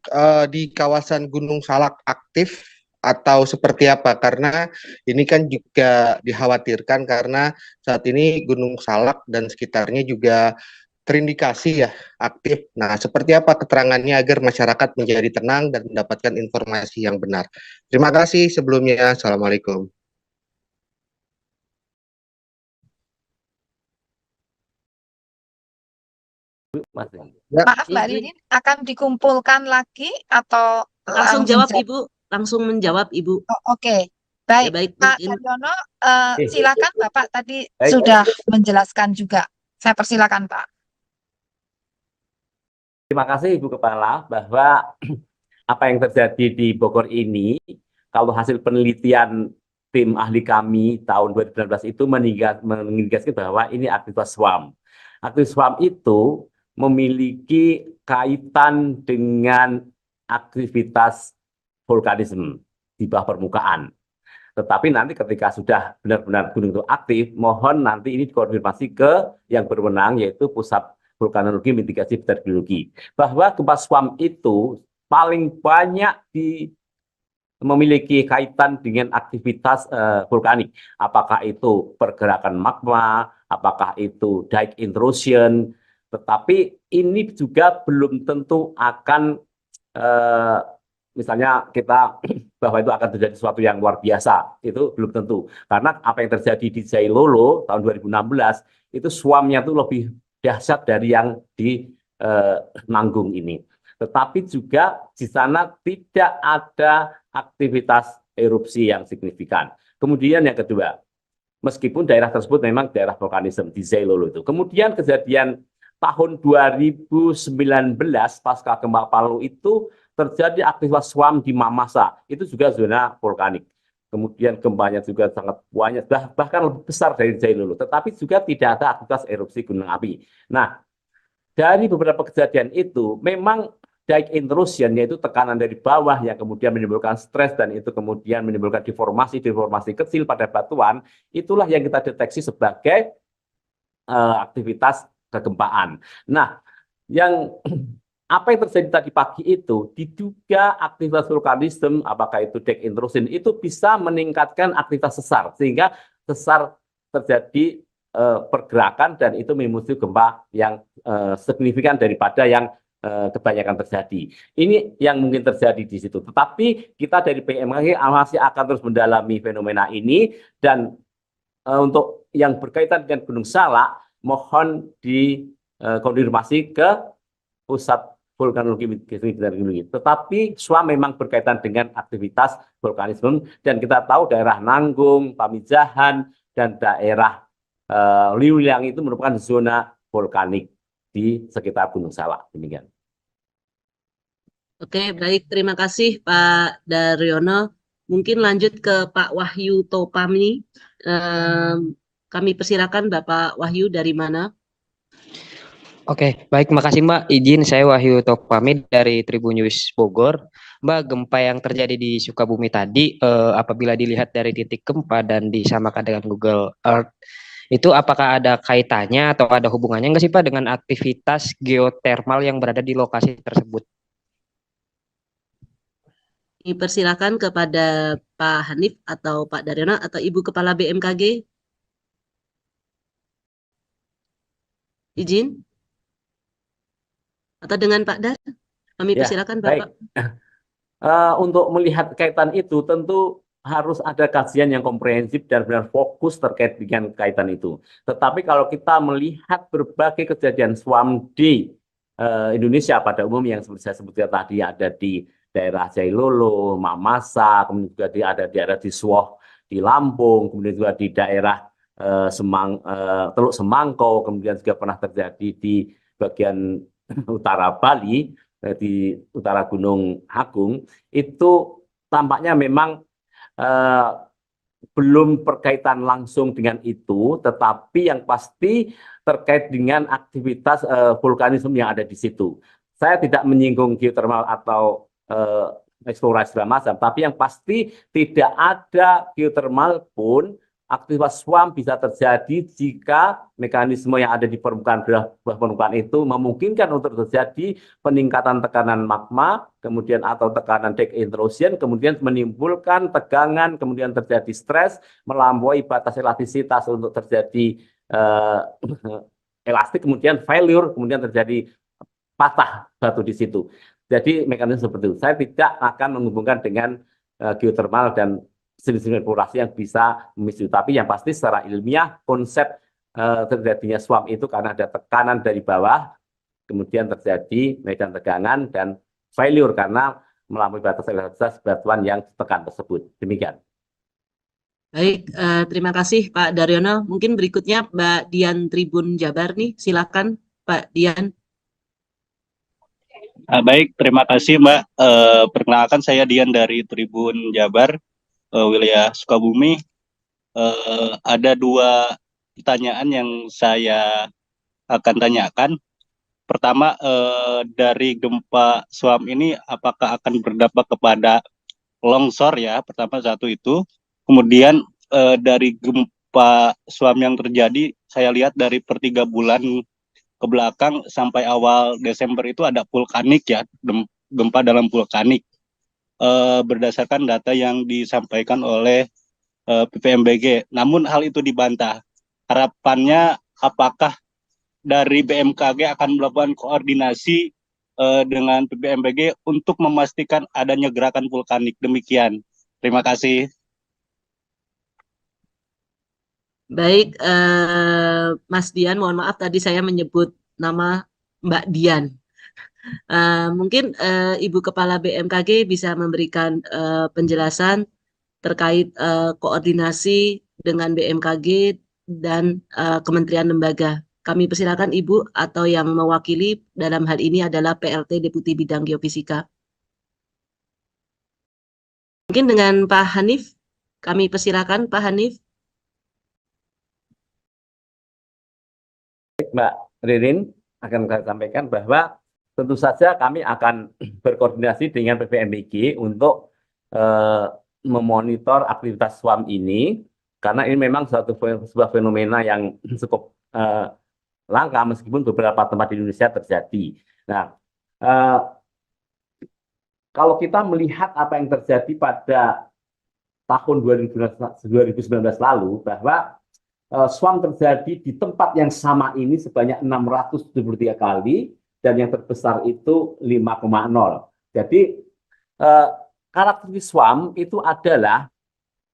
di kawasan Gunung Salak aktif atau seperti apa? Karena ini kan juga dikhawatirkan karena saat ini Gunung Salak dan sekitarnya juga terindikasi ya aktif. Nah, seperti apa keterangannya agar masyarakat menjadi tenang dan mendapatkan informasi yang benar? Terima kasih sebelumnya. Assalamualaikum. Mas. Ya, Maaf Mbak Izin. Ririn, akan dikumpulkan lagi atau Langsung langsung jawab saja? Ibu, langsung menjawab Ibu. Oh, oke. Ya Baik, baik, Pak mungkin Daryono, Eh, silakan Bapak tadi baik. sudah menjelaskan juga. Saya persilakan Pak. Terima kasih Ibu Kepala bahwa apa yang terjadi di Bogor ini, kalau hasil penelitian tim ahli kami tahun 2019 itu mengindikasikan bahwa ini aktivitas SWAM. Aktivitas SWAM itu memiliki kaitan dengan aktivitas vulkanisme di bawah permukaan. Tetapi nanti ketika sudah benar-benar gunung itu aktif, mohon nanti ini dikonfirmasi ke yang berwenang, yaitu Pusat Vulkanologi Mitigasi Hidrogeologi. Bahwa gempa SWAM itu paling banyak memiliki kaitan dengan aktivitas vulkanik. Apakah itu pergerakan magma, apakah itu dike intrusion, tetapi ini juga belum tentu akan misalnya kita bahwa itu akan terjadi sesuatu yang luar biasa, itu belum tentu. Karena apa yang terjadi di Jailolo tahun 2016 itu SWAM-nya itu lebih dahsyat dari yang di Nanggung ini. Tetapi juga di sana tidak ada aktivitas erupsi yang signifikan. Kemudian yang kedua, meskipun daerah tersebut memang daerah vulkanisme di Jailolo itu. Kemudian kejadian tahun 2019 pasca gempa Palu itu terjadi aktivitas SWAM di Mamasa, itu juga zona vulkanik. Kemudian gempanya juga sangat banyak, bahkan lebih besar dari Jailolo, tetapi juga tidak ada aktivitas erupsi gunung api. Nah, dari beberapa kejadian itu, memang dike intrusion, yaitu tekanan dari bawah yang kemudian menimbulkan stres dan itu kemudian menimbulkan deformasi kecil pada batuan, itulah yang kita deteksi sebagai aktivitas kegempaan. Nah, yang apa yang terjadi tadi pagi itu diduga aktivitas vulkanisme, apakah itu dike intrusion, itu bisa meningkatkan aktivitas sesar sehingga sesar terjadi pergerakan dan itu memicu gempa yang signifikan daripada yang kebanyakan terjadi. Ini yang mungkin terjadi di situ. Tetapi kita dari BMKG masih akan terus mendalami fenomena ini dan untuk yang berkaitan dengan Gunung Salak mohon dikonfirmasi ke Pusat Vulkanologi Mitigasi Hidrogeologi. Tetapi SWAM memang berkaitan dengan aktivitas vulkanisme dan kita tahu daerah Nanggung, Pamijahan dan daerah Liuliang itu merupakan zona vulkanik di sekitar Gunung Salak. Demikian. Oke, baik. Terima kasih Pak Daryono. Mungkin lanjut ke Pak Wahyu Topami. Kami persilakan Bapak Wahyu dari mana? Oke, baik, makasih Mbak. Izin saya Wahyu Topami dari Tribun News Bogor. Mbak, gempa yang terjadi di Sukabumi tadi, apabila dilihat dari titik gempa dan disamakan dengan Google Earth, itu apakah ada kaitannya atau ada hubungannya nggak sih Pak dengan aktivitas geotermal yang berada di lokasi tersebut? Persilakan kepada Pak Hanif atau Pak Daryono atau Ibu Kepala BMKG. Izin? Atau dengan Pak Dar? Kami Ya, persilakan baik. Bapak. Untuk melihat kaitan itu tentu harus ada kajian yang komprehensif dan benar fokus terkait dengan kaitan itu. Tetapi kalau kita melihat berbagai kejadian SWAM di Indonesia pada umumnya yang seperti saya sebutkan tadi, ada di daerah Jailolo, Mamasa, kemudian juga ada di daerah di Suwoh di Lampung, kemudian juga di daerah Teluk Semangko, kemudian juga pernah terjadi di bagian utara Bali, di utara Gunung Agung, itu tampaknya memang belum berkaitan langsung dengan itu, tetapi yang pasti terkait dengan aktivitas vulkanisme yang ada di situ. Saya tidak menyinggung geothermal atau eksplorasi segala macam, tapi yang pasti tidak ada geothermal pun aktivitas SWAM bisa terjadi jika mekanisme yang ada di bawah permukaan itu memungkinkan untuk terjadi peningkatan tekanan magma, kemudian atau tekanan deck intrusion, kemudian menimbulkan tegangan, kemudian terjadi stres, melampaui batas elastisitas untuk terjadi elastik, kemudian failure, kemudian terjadi patah batu di situ. Jadi mekanisme seperti itu. Saya tidak akan menghubungkan dengan geothermal dan jenis-jenis eksplorasi yang bisa memicu. Tapi yang pasti secara ilmiah konsep terjadinya SWAM itu karena ada tekanan dari bawah, kemudian terjadi medan tegangan dan failure karena melampaui batas elastisitas batuan yang ditekan tersebut. Demikian. Baik, terima kasih Pak Daryono. Mungkin berikutnya Mbak Dian Tribun Jabar nih, silakan Pak Dian. Baik, terima kasih Mbak. Perkenalkan saya Dian dari Tribun Jabar, wilayah Sukabumi. Ada dua pertanyaan yang saya akan tanyakan. Pertama, dari gempa SWAM ini apakah akan berdampak kepada longsor ya? Pertama satu itu. Kemudian dari gempa SWAM yang terjadi, saya lihat dari per 3 bulan ke belakang sampai awal Desember itu ada vulkanik ya, gempa dalam vulkanik. Berdasarkan data yang disampaikan oleh PVMBG. Namun hal itu dibantah. Harapannya apakah dari BMKG akan melakukan koordinasi dengan PVMBG untuk memastikan adanya gerakan vulkanik. Demikian. Terima kasih. Baik, Mas Dian, mohon maaf tadi saya menyebut nama Mbak Dian. Mungkin Ibu Kepala BMKG bisa memberikan penjelasan terkait koordinasi dengan BMKG dan kementerian lembaga. Kami persilakan Ibu, atau yang mewakili dalam hal ini adalah PLT Deputi Bidang Geofisika. Mungkin dengan Pak Hanif, kami persilakan Pak Hanif. Mbak Ririn akan saya sampaikan bahwa tentu saja kami akan berkoordinasi dengan PVMBG untuk memonitor aktivitas SWAM ini, karena ini memang sebuah fenomena yang cukup langka meskipun beberapa tempat di Indonesia terjadi. Nah, kalau kita melihat apa yang terjadi pada tahun 2019 lalu, bahwa SWAM terjadi di tempat yang sama ini sebanyak 673 kali, dan yang terbesar itu 5,0. Jadi karakteristik SWAM itu adalah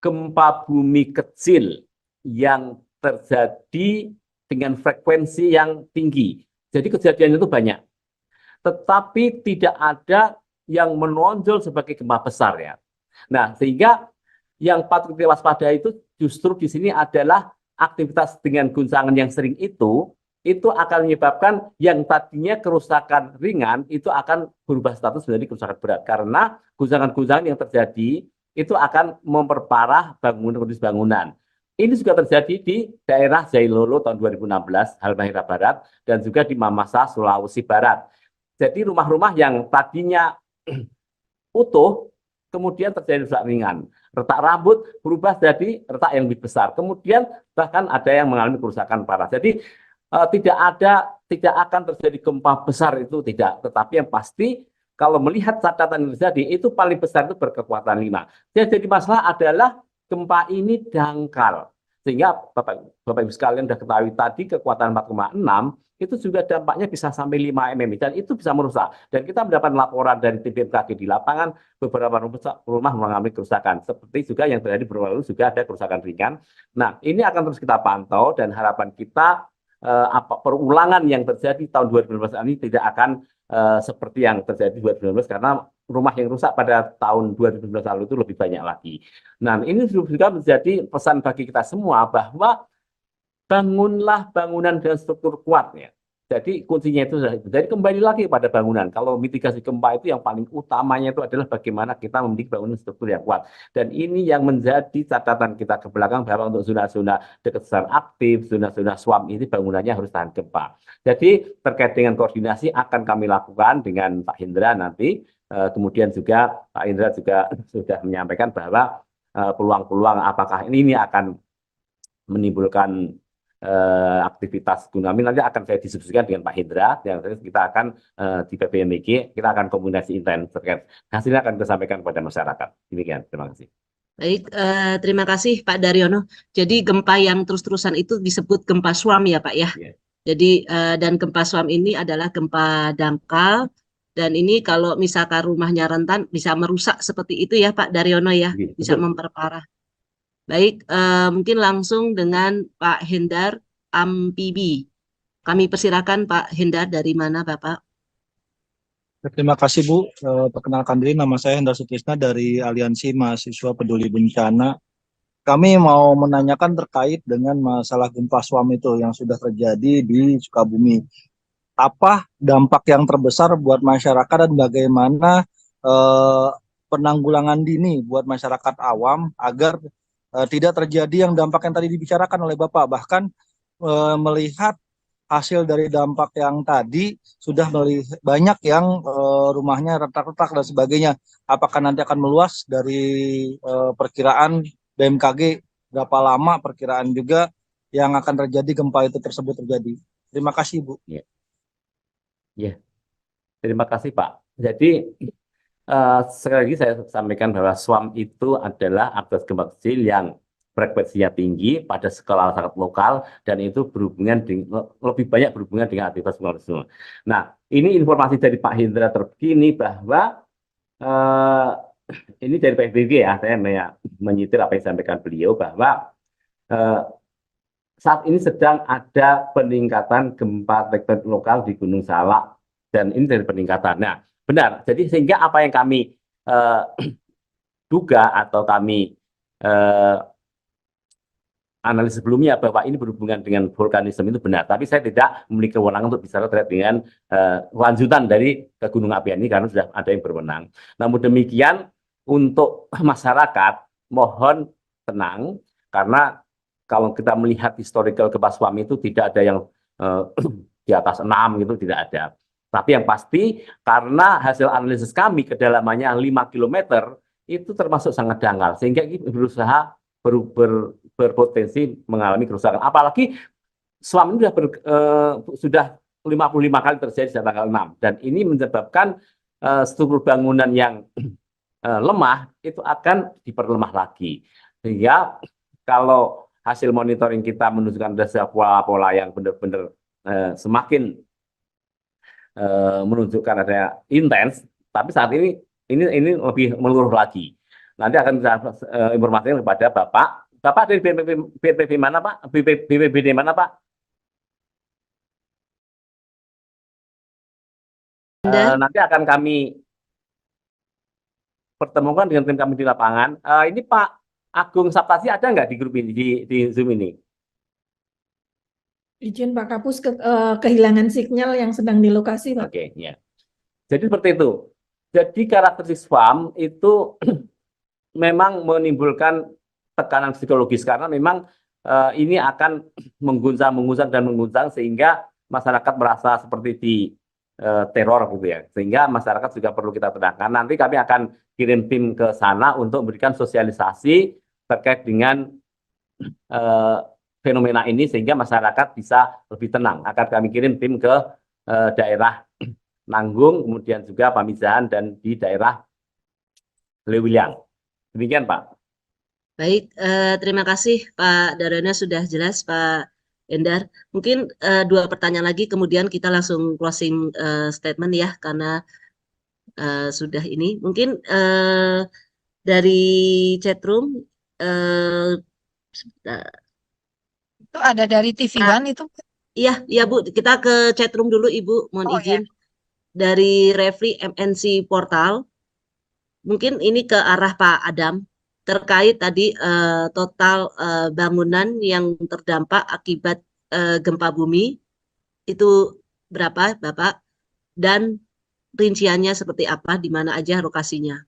gempa bumi kecil yang terjadi dengan frekuensi yang tinggi. Jadi kejadiannya itu banyak. Tetapi tidak ada yang menonjol sebagai gempa besar ya. Nah, sehingga yang patut diwaspadai itu justru di sini adalah aktivitas dengan guncangan yang sering itu akan menyebabkan yang tadinya kerusakan ringan itu akan berubah status menjadi kerusakan berat, karena guncangan-guncangan yang terjadi itu akan memperparah kondisi bangunan. Ini juga terjadi di daerah Jailolo tahun 2016, Halmahera Barat, dan juga di Mamasa, Sulawesi Barat. Jadi rumah-rumah yang tadinya utuh kemudian terjadi rusak ringan. Retak rambut berubah jadi retak yang lebih besar. Kemudian bahkan ada yang mengalami kerusakan parah. Jadi tidak akan terjadi gempa besar itu tidak, tetapi yang pasti kalau melihat catatan yang terjadi itu paling besar itu berkekuatan 5. Yang jadi masalah adalah gempa ini dangkal, sehingga Bapak Ibu sekalian sudah ketahui tadi kekuatan 4,6 itu juga dampaknya bisa sampai 5 mm dan itu bisa merusak. Dan kita mendapat laporan dari tim BMKG di lapangan, beberapa rumah mengalami kerusakan, seperti juga yang terjadi beberapa lalu juga ada kerusakan ringan. Nah, ini akan terus kita pantau dan harapan kita perulangan yang terjadi tahun 2019 ini tidak akan seperti yang terjadi 2019, karena rumah yang rusak pada tahun 2019 lalu itu lebih banyak lagi. Nah, ini juga menjadi pesan bagi kita semua bahwa bangunlah bangunan dengan struktur kuat ya. Jadi kuncinya itu jadi kembali lagi pada bangunan. Kalau mitigasi gempa itu yang paling utamanya itu adalah bagaimana kita memiliki bangunan struktur yang kuat. Dan ini yang menjadi catatan kita ke belakang bahwa untuk zona-zona dekat sesar aktif, zona-zona SWAM ini bangunannya harus tahan gempa. Jadi terkait dengan koordinasi akan kami lakukan dengan Pak Hendra nanti. Kemudian juga Pak Hendra juga sudah menyampaikan bahwa peluang-peluang apakah ini akan menimbulkan aktivitas gunung api nanti akan saya diskusikan dengan Pak Hendra. Yang kita akan di PBMG kita akan komunikasi intens terkait hasilnya akan kita sampaikan kepada masyarakat. Demikian, terima kasih. Baik, terima kasih Pak Daryono. Jadi gempa yang terus-terusan itu disebut gempa SWAM ya Pak ya. Iya. Jadi dan gempa SWAM ini adalah gempa dangkal dan ini kalau misalkan rumahnya rentan bisa merusak seperti itu ya Pak Daryono ya, Iya, bisa betul. memperparah. Baik, mungkin langsung dengan Pak Hendar Ampibi. Kami persilakan Pak Hendar, dari mana Bapak? Terima kasih Bu. Perkenalkan diri, nama saya Hendar Sutrisna dari Aliansi Mahasiswa Peduli Bencana. Kami mau menanyakan terkait dengan masalah gempa SWAM itu yang sudah terjadi di Sukabumi. Apa dampak yang terbesar buat masyarakat dan bagaimana penanggulangan dini buat masyarakat awam agar tidak terjadi yang dampak yang tadi dibicarakan oleh Bapak. Bahkan melihat hasil dari dampak yang tadi sudah banyak yang rumahnya retak-retak dan sebagainya. Apakah nanti akan meluas dari perkiraan BMKG berapa lama perkiraan juga yang akan terjadi gempa itu tersebut terjadi? Terima kasih Bu. Ya, terima kasih Pak. Jadi sekali lagi saya sampaikan bahwa SWAM itu adalah aktivitas gempa kecil yang frekuensinya tinggi pada skala sangat lokal dan itu berhubungan dengan, lebih banyak berhubungan dengan aktivitas gempa nasional. Nah, ini informasi dari Pak Hendra terkini bahwa ini dari PBB ya, saya menyitir apa yang disampaikan beliau bahwa saat ini sedang ada peningkatan gempa tektonik lokal di Gunung Salak dan ini dari peningkatan. Nah, benar. Jadi sehingga apa yang kami duga atau kami analisis sebelumnya bahwa ini berhubungan dengan vulkanisme itu benar, tapi saya tidak memiliki kewenangan untuk bicara terkait dengan lanjutan dari gunung api ini karena sudah ada yang berwenang. Namun demikian untuk masyarakat mohon tenang karena kalau kita melihat historical gempa SWAM itu tidak ada yang di atas 6 gitu, tidak ada. Tapi yang pasti karena hasil analisis kami kedalamannya 5 km itu termasuk sangat dangkal sehingga kita berusaha berpotensi mengalami kerusakan. Apalagi SWAM ini sudah 55 kali terjadi sejak tanggal 6 dan ini menyebabkan struktur bangunan yang lemah itu akan diperlemah lagi. Sehingga kalau hasil monitoring kita menunjukkan ada pola-pola yang benar-benar semakin menunjukkan ada intens, tapi saat ini lebih meluruh lagi. Nanti akan kita informasikan kepada Bapak. Bapak dari BPBD mana Pak? BPBD mana Pak? Nanti akan kami pertemukan dengan tim kami di lapangan. Ini Pak Agung Saptasi ada nggak di grup ini, di Zoom ini? Izin Pak Kapus, kehilangan sinyal yang sedang di lokasi Pak. Oke, ya. Jadi seperti itu. Jadi karakteristik SWAM itu memang menimbulkan tekanan psikologis karena memang ini akan mengguncang sehingga masyarakat merasa seperti di teror gitu ya. Sehingga masyarakat juga perlu kita tenangkan. Nanti kami akan kirim tim ke sana untuk memberikan sosialisasi terkait dengan fenomena ini sehingga masyarakat bisa lebih tenang. Akan kami kirim tim ke daerah Nanggung, kemudian juga Pamijahan dan di daerah Lewiliang. Demikian Pak. Baik, terima kasih Pak Daryono, sudah jelas Pak Endar. Mungkin 2 pertanyaan lagi, kemudian kita langsung closing statement ya, karena sudah ini. Mungkin dari chatroom, Itu ada dari TV One itu. Iya Bu, kita ke chatroom dulu Ibu, mohon izin. Ya. Dari Refri MNC Portal, mungkin ini ke arah Pak Adam. Terkait tadi total bangunan yang terdampak akibat gempa bumi itu berapa Bapak dan rinciannya seperti apa, di mana aja lokasinya.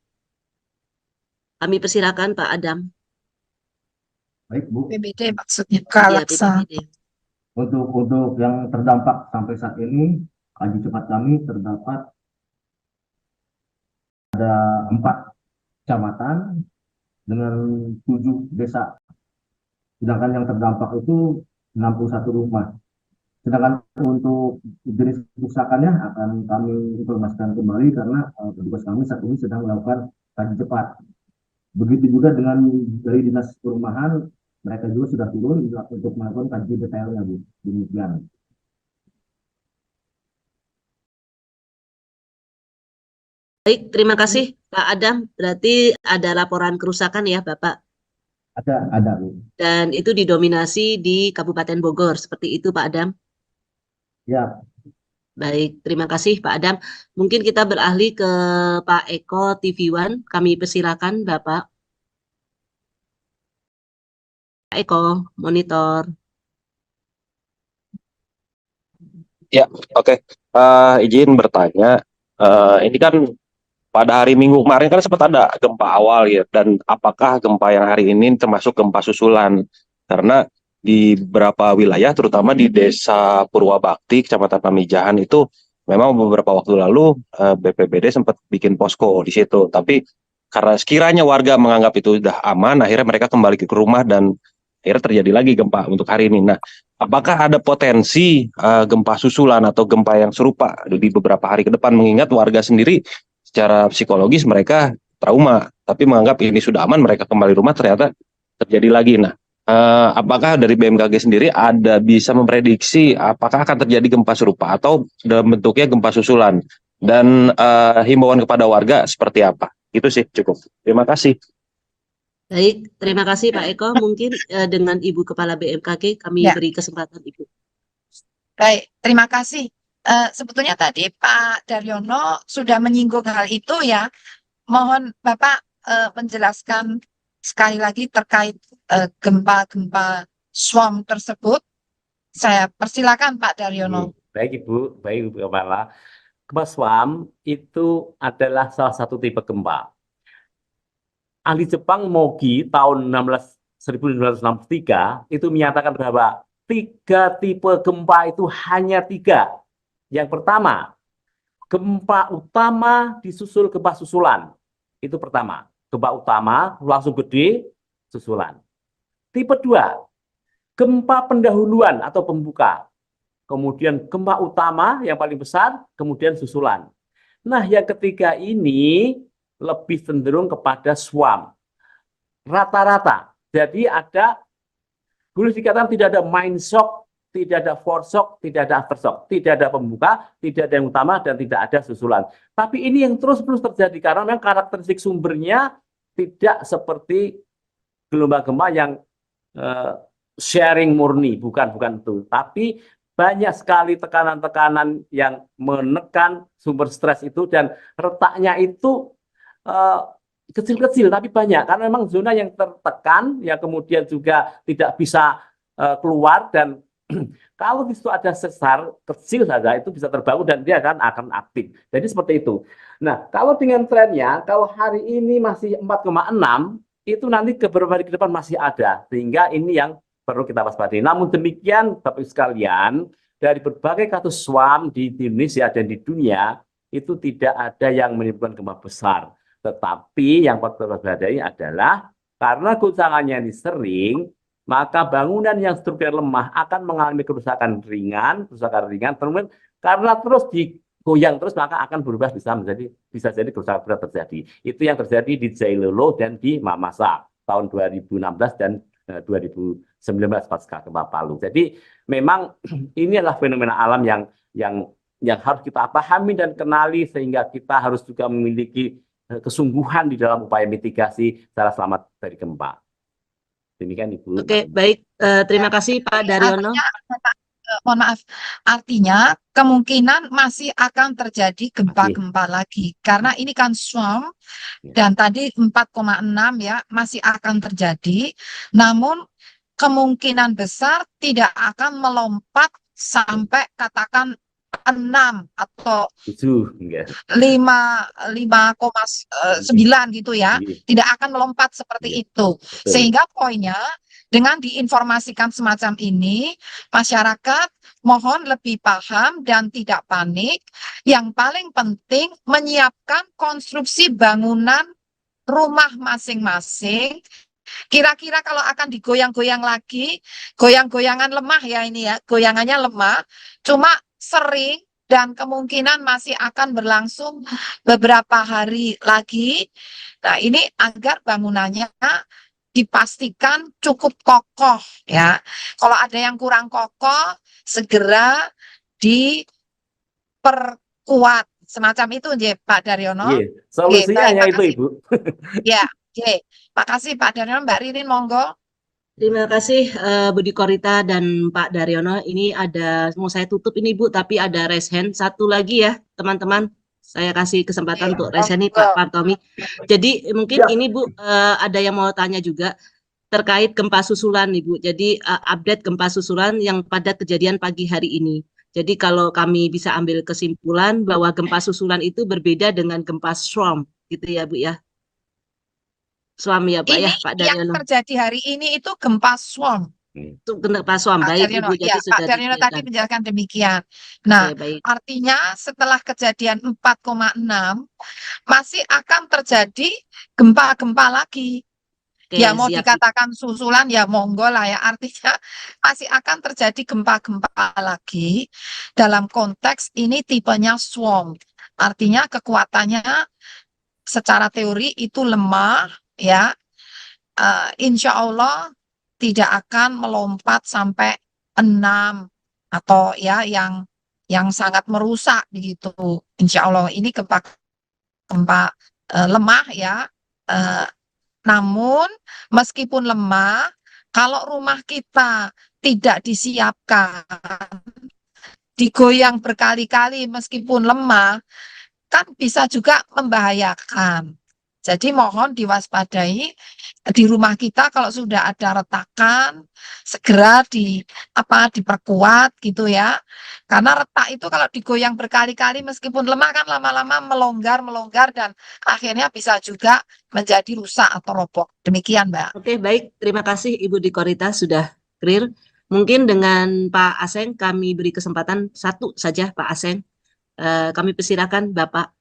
Kami persilakan Pak Adam. Baik Bu. PBD maksudnya. Iya, Kalaksa. PBBD. Untuk yang terdampak sampai saat ini, kaji cepat kami terdapat ada 4 kecamatan dengan 7 desa. sedangkan yang terdampak itu 61 rumah. Sedangkan untuk jenis kerusakannya akan kami informasikan kembali karena petugas kami saat ini sedang melakukan kaji cepat. Begitu juga dengan dari dinas perumahan, mereka juga sudah turun untuk melakukan kaji detailnya, Bu. Demikian. Baik, terima kasih Pak Adam. Berarti ada laporan kerusakan ya Bapak? Ada, Bu. Dan itu didominasi di Kabupaten Bogor, seperti itu Pak Adam? Ya. Baik, terima kasih Pak Adam. Mungkin kita beralih ke Pak Eko TV One. Kami persilakan Bapak. Pak Eko, monitor. Ya, oke. Izin bertanya, ini kan pada hari Minggu kemarin kan sempat ada gempa awal ya, dan apakah gempa yang hari ini termasuk gempa susulan? Karena di beberapa wilayah, terutama di Desa Purwabakti, Kecamatan Pamijahan itu, memang beberapa waktu lalu BPBD sempat bikin posko di situ. Tapi karena sekiranya warga menganggap itu sudah aman, akhirnya mereka kembali ke rumah dan akhirnya terjadi lagi gempa untuk hari ini. Nah, apakah ada potensi gempa susulan atau gempa yang serupa di beberapa hari ke depan, mengingat warga sendiri secara psikologis mereka trauma, tapi menganggap ini sudah aman, mereka kembali rumah ternyata terjadi lagi. Nah, apakah dari BMKG sendiri ada bisa memprediksi apakah akan terjadi gempa serupa atau dalam bentuknya gempa susulan, dan himbauan kepada warga seperti apa? Itu sih cukup. Terima kasih. Baik, terima kasih Pak Eko. Mungkin dengan Ibu Kepala BMKG kami beri kesempatan Ibu. Baik, terima kasih. Sebetulnya tadi Pak Daryono sudah menyinggung hal itu ya. Mohon Bapak menjelaskan sekali lagi terkait gempa-gempa swarm tersebut. Saya persilakan Pak Daryono. Baik Ibu Kepala. Gempa swarm itu adalah salah satu tipe gempa. Ahli Jepang Mogi tahun 1963 itu menyatakan bahwa 3 tipe gempa itu hanya 3. Yang pertama, gempa utama disusul gempa susulan. Itu pertama. Gempa utama langsung gede, susulan. Tipe 2, gempa pendahuluan atau pembuka. Kemudian gempa utama yang paling besar, kemudian susulan. Nah, yang ketiga ini lebih cenderung kepada swarm. Rata-rata. Jadi boleh dikatakan tidak ada main shock, tidak ada foreshock, tidak ada aftershock, tidak ada pembuka, tidak ada yang utama, dan tidak ada susulan. Tapi ini yang terus-menerus terjadi karena memang karakteristik sumbernya tidak seperti gelombang gempa yang sharing murni, bukan itu. Tapi banyak sekali tekanan-tekanan yang menekan sumber stres itu, dan retaknya itu kecil-kecil tapi banyak karena memang zona yang tertekan ya, kemudian juga tidak bisa keluar, dan kalau di situ ada sesar kecil saja itu bisa terbangun dan dia akan aktif. Jadi seperti itu. Nah, kalau dengan trennya, kalau hari ini masih 4,6, itu nanti ke beberapa hari ke depan masih ada. Sehingga ini yang perlu kita waspadai. Namun demikian, Bapak Ibu sekalian, dari berbagai kasus swarm di Indonesia dan di dunia, itu tidak ada yang menimbulkan gempa besar. Tetapi yang perlu diwaspadai adalah karena guncangannya ini sering, maka bangunan yang strukturnya lemah akan mengalami kerusakan ringan, kemudian karena terus digoyang terus maka akan berubah bisa jadi kerusakan berat terjadi. Itu yang terjadi di Jailolo dan di Mamasa tahun 2016 dan 2019 pasca gempa Palu. Jadi memang ini adalah fenomena alam yang harus kita pahami dan kenali, sehingga kita harus juga memiliki kesungguhan di dalam upaya mitigasi secara selamat dari gempa. Demikian Ibu. Oke, baik. Terima kasih Pak Daryono. Mohon maaf, artinya kemungkinan masih akan terjadi gempa-gempa lagi. Karena ini kan swarm, dan tadi 4,6 ya, masih akan terjadi. Namun kemungkinan besar tidak akan melompat sampai katakan 6 atau 5,9 gitu ya, tidak akan melompat seperti itu. Sehingga poinnya dengan diinformasikan semacam ini, masyarakat mohon lebih paham dan tidak panik. Yang paling penting menyiapkan konstruksi bangunan rumah masing-masing Kira-kira kalau akan digoyang-goyang lagi, goyang-goyangan lemah ya ini ya, goyangannya lemah, cuma sering dan kemungkinan masih akan berlangsung beberapa hari lagi. Nah, ini agar bangunannya dipastikan cukup kokoh ya. Kalau ada yang kurang kokoh, segera diperkuat. Semacam itu, Pak Daryono. Iya, solusinya baik, hanya itu, makasih. Ibu. Ya, makasih Pak Daryono. Mbak Ririn, monggo. Terima kasih Budi Korita dan Pak Daryono. Ini mau saya tutup ini Bu, tapi ada raise hand satu lagi ya teman-teman. Saya kasih kesempatan untuk raise hand nih Pak Partomi. Jadi mungkin ini Bu ada yang mau tanya juga terkait gempa susulan nih Bu. Jadi update gempa susulan yang pada kejadian pagi hari ini. Jadi kalau kami bisa ambil kesimpulan bahwa gempa susulan itu berbeda dengan gempa swarm gitu ya Bu ya. Suami ya Pak Ini ya Pak yang Daryono. terjadi hari ini itu gempa swarm. Itu gempa swarm. Pak Baik Daryono, Ibu, jadi ya, Pak sudah Daryono tadi dikliarkan. menjelaskan demikian. Nah, Oke, baik. artinya setelah kejadian 4,6 masih akan terjadi gempa-gempa lagi. Oke, Ya mau siap. dikatakan susulan ya monggo lah ya, artinya masih akan terjadi gempa-gempa lagi dalam konteks ini tipenya swarm. Artinya kekuatannya secara teori itu lemah ya. Insya Allah tidak akan melompat sampai 6 atau ya yang sangat merusak begitu. Insya Allah ini gempa lemah ya. Namun meskipun lemah, kalau rumah kita tidak disiapkan, digoyang berkali-kali meskipun lemah, kan bisa juga membahayakan. Jadi mohon diwaspadai di rumah kita kalau sudah ada retakan segera diperkuat gitu ya. Karena retak itu kalau digoyang berkali-kali meskipun lemah kan lama-lama melonggar dan akhirnya bisa juga menjadi rusak atau roboh. Demikian, Mbak. Oke, baik. Terima kasih Ibu Dikorita sudah clear. Mungkin dengan Pak Aseng kami beri kesempatan satu saja Pak Aseng. Kami persilakan Bapak.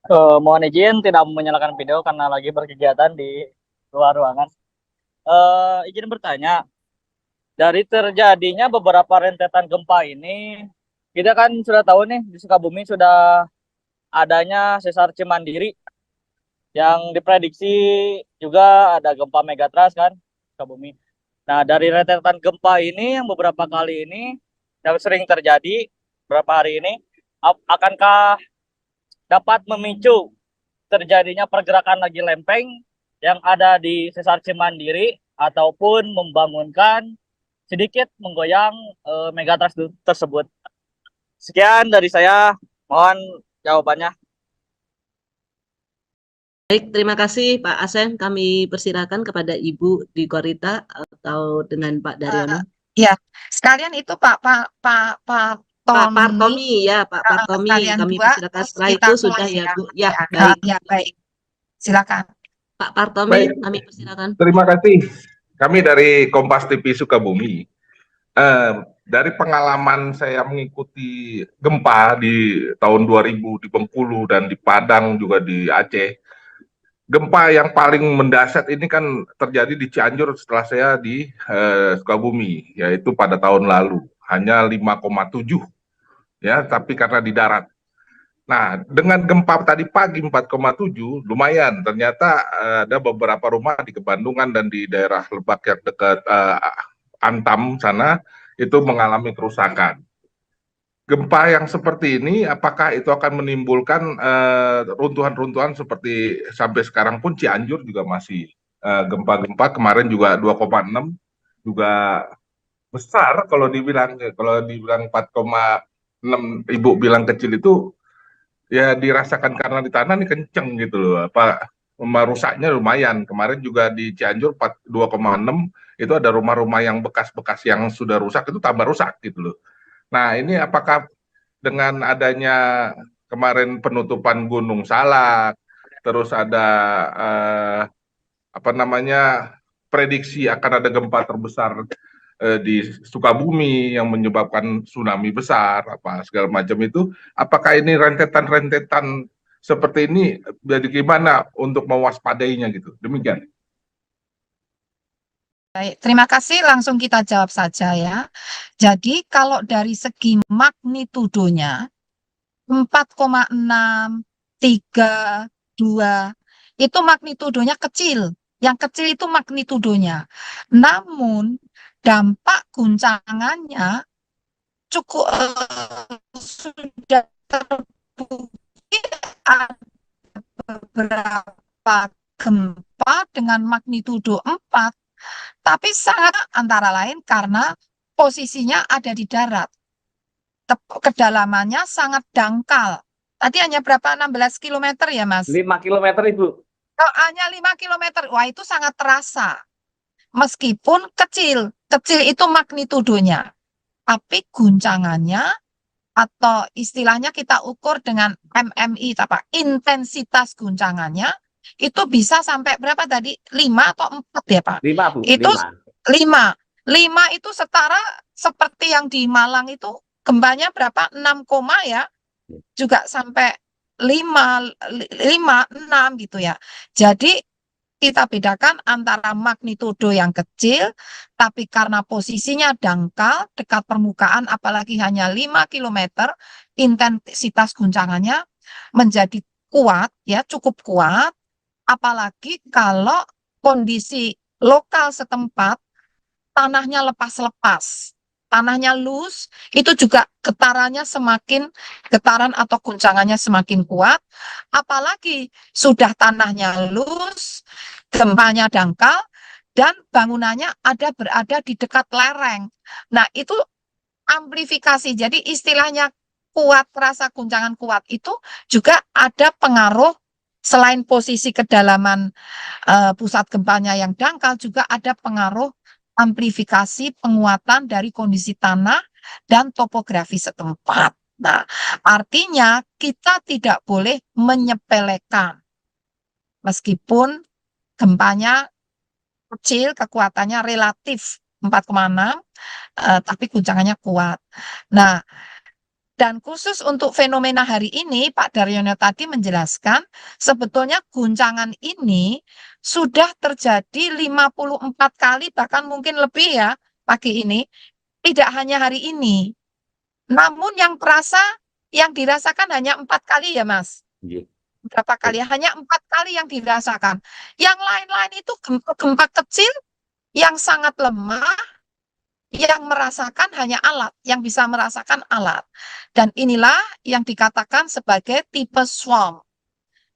Mohon izin tidak menyalakan video karena lagi berkegiatan di luar ruangan. Izin bertanya, dari terjadinya beberapa rentetan gempa ini, kita kan sudah tahu nih di Sukabumi sudah adanya sesar Cimandiri yang diprediksi juga ada gempa megatrust kan Sukabumi. Nah, dari rentetan gempa ini yang beberapa kali ini yang sering terjadi beberapa hari ini, akankah dapat memicu terjadinya pergerakan lagi lempeng yang ada di sesar Cimandiri ataupun membangunkan sedikit menggoyang megatrust tersebut. Sekian dari saya, mohon jawabannya. Baik, terima kasih Pak Aseng. Kami persilakan kepada Ibu Dikorita atau dengan Pak Daryono. Ya, sekalian itu Pak Partomi ya, Pak Partomi, kami persilakan. Setelah itu sudah ya Bu. Ya, baik. Ya, baik. Silakan. Pak Partomi, Baik. kami persilakan. Terima kasih. Kami dari Kompas TV Sukabumi. Dari pengalaman saya mengikuti gempa di tahun 2000 di Bengkulu dan di Padang juga di Aceh. Gempa yang paling mendasar ini kan terjadi di Cianjur setelah saya di Sukabumi, yaitu pada tahun lalu. Hanya 5,7 ya, tapi karena di darat. Nah, dengan gempa tadi pagi 4,7 lumayan. Ternyata ada beberapa rumah di Kebandungan dan di daerah Lebak yang dekat Antam sana itu mengalami kerusakan. Gempa yang seperti ini, apakah itu akan menimbulkan runtuhan-runtuhan seperti sampai sekarang pun Cianjur juga masih gempa-gempa, kemarin juga 2,6 juga besar kalau dibilang 4,6 Ibu bilang kecil itu ya dirasakan karena di tanah ini kenceng gitu loh, merusaknya lumayan. Kemarin juga di Cianjur 2,6 itu ada rumah-rumah yang bekas-bekas yang sudah rusak itu tambah rusak gitu loh. Nah, ini apakah dengan adanya kemarin penutupan Gunung Salak, terus ada prediksi akan ada gempa terbesar di Sukabumi yang menyebabkan tsunami besar, segala macam itu, apakah ini rentetan-rentetan seperti ini jadi gimana untuk mewaspadainya gitu? Demikian. Baik, terima kasih. Langsung kita jawab saja ya. Jadi kalau dari segi magnitudonya 4,6, 3, 2 itu magnitudonya kecil. Yang kecil itu magnitudonya. Namun dampak guncangannya cukup sudah terbukti ada beberapa gempa dengan magnitudo 4, tapi sangat antara lain karena posisinya ada di darat. Kedalamannya sangat dangkal. Tadi hanya berapa? 16 km ya, Mas? 5 km, Ibu. Oh, hanya 5 km. Wah, itu sangat terasa. Meskipun kecil. Kecil itu magnitudonya. Tapi guncangannya atau istilahnya kita ukur dengan MMI, apa? Intensitas guncangannya itu bisa sampai berapa tadi? 5 atau 4 ya, Pak? 5, Bu. Itu 5. 5 itu setara seperti yang di Malang itu gempanya berapa? 6, ya. Juga sampai 5, 6 gitu ya. Jadi kita bedakan antara magnitudo yang kecil, tapi karena posisinya dangkal, dekat permukaan, apalagi hanya 5 km, intensitas guncangannya menjadi kuat, ya cukup kuat, apalagi kalau kondisi lokal setempat, tanahnya lepas-lepas. Tanahnya loose, itu juga getaran atau guncangannya semakin kuat. Apalagi sudah tanahnya loose, gempanya dangkal, dan bangunannya berada di dekat lereng. Nah, itu amplifikasi. Jadi istilahnya kuat, rasa guncangan kuat itu juga ada pengaruh selain posisi kedalaman pusat gempanya yang dangkal, juga ada pengaruh amplifikasi penguatan dari kondisi tanah dan topografi setempat. Nah, artinya kita tidak boleh menyepelekan. Meskipun gempanya kecil, kekuatannya relatif 4,6, tapi guncangannya kuat. Nah, dan khusus untuk fenomena hari ini, Pak Daryono tadi menjelaskan, sebetulnya guncangan ini sudah terjadi 54 kali, bahkan mungkin lebih ya, pagi ini. Tidak hanya hari ini. Namun yang dirasakan hanya 4 kali ya, Mas? Berapa kali? Hanya 4 kali yang dirasakan. Yang lain-lain itu gempa kecil yang sangat lemah, yang merasakan hanya alat, yang bisa merasakan alat. Dan inilah yang dikatakan sebagai tipe swarm.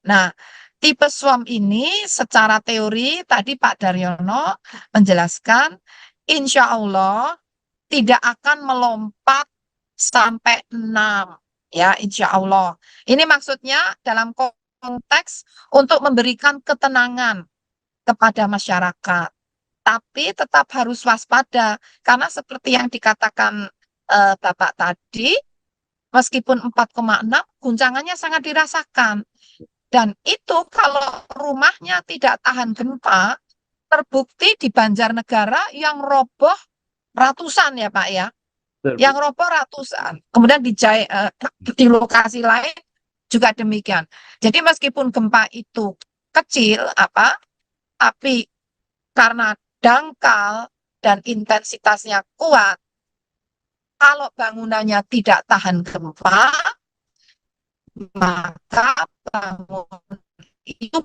Nah, tipe swarm ini secara teori tadi Pak Daryono menjelaskan, insya Allah tidak akan melompat sampai 6. Ya, insya Allah. Ini maksudnya dalam konteks untuk memberikan ketenangan kepada masyarakat. Tapi tetap harus waspada, karena seperti yang dikatakan Bapak tadi, meskipun 4,6, guncangannya sangat dirasakan. Dan itu kalau rumahnya tidak tahan gempa, terbukti di Banjarnegara yang roboh ratusan ya Pak ya. Yang roboh ratusan. Kemudian di lokasi lain juga demikian. Jadi meskipun gempa itu kecil, tapi karena dangkal dan intensitasnya kuat, kalau bangunannya tidak tahan gempa, maka bangunan itu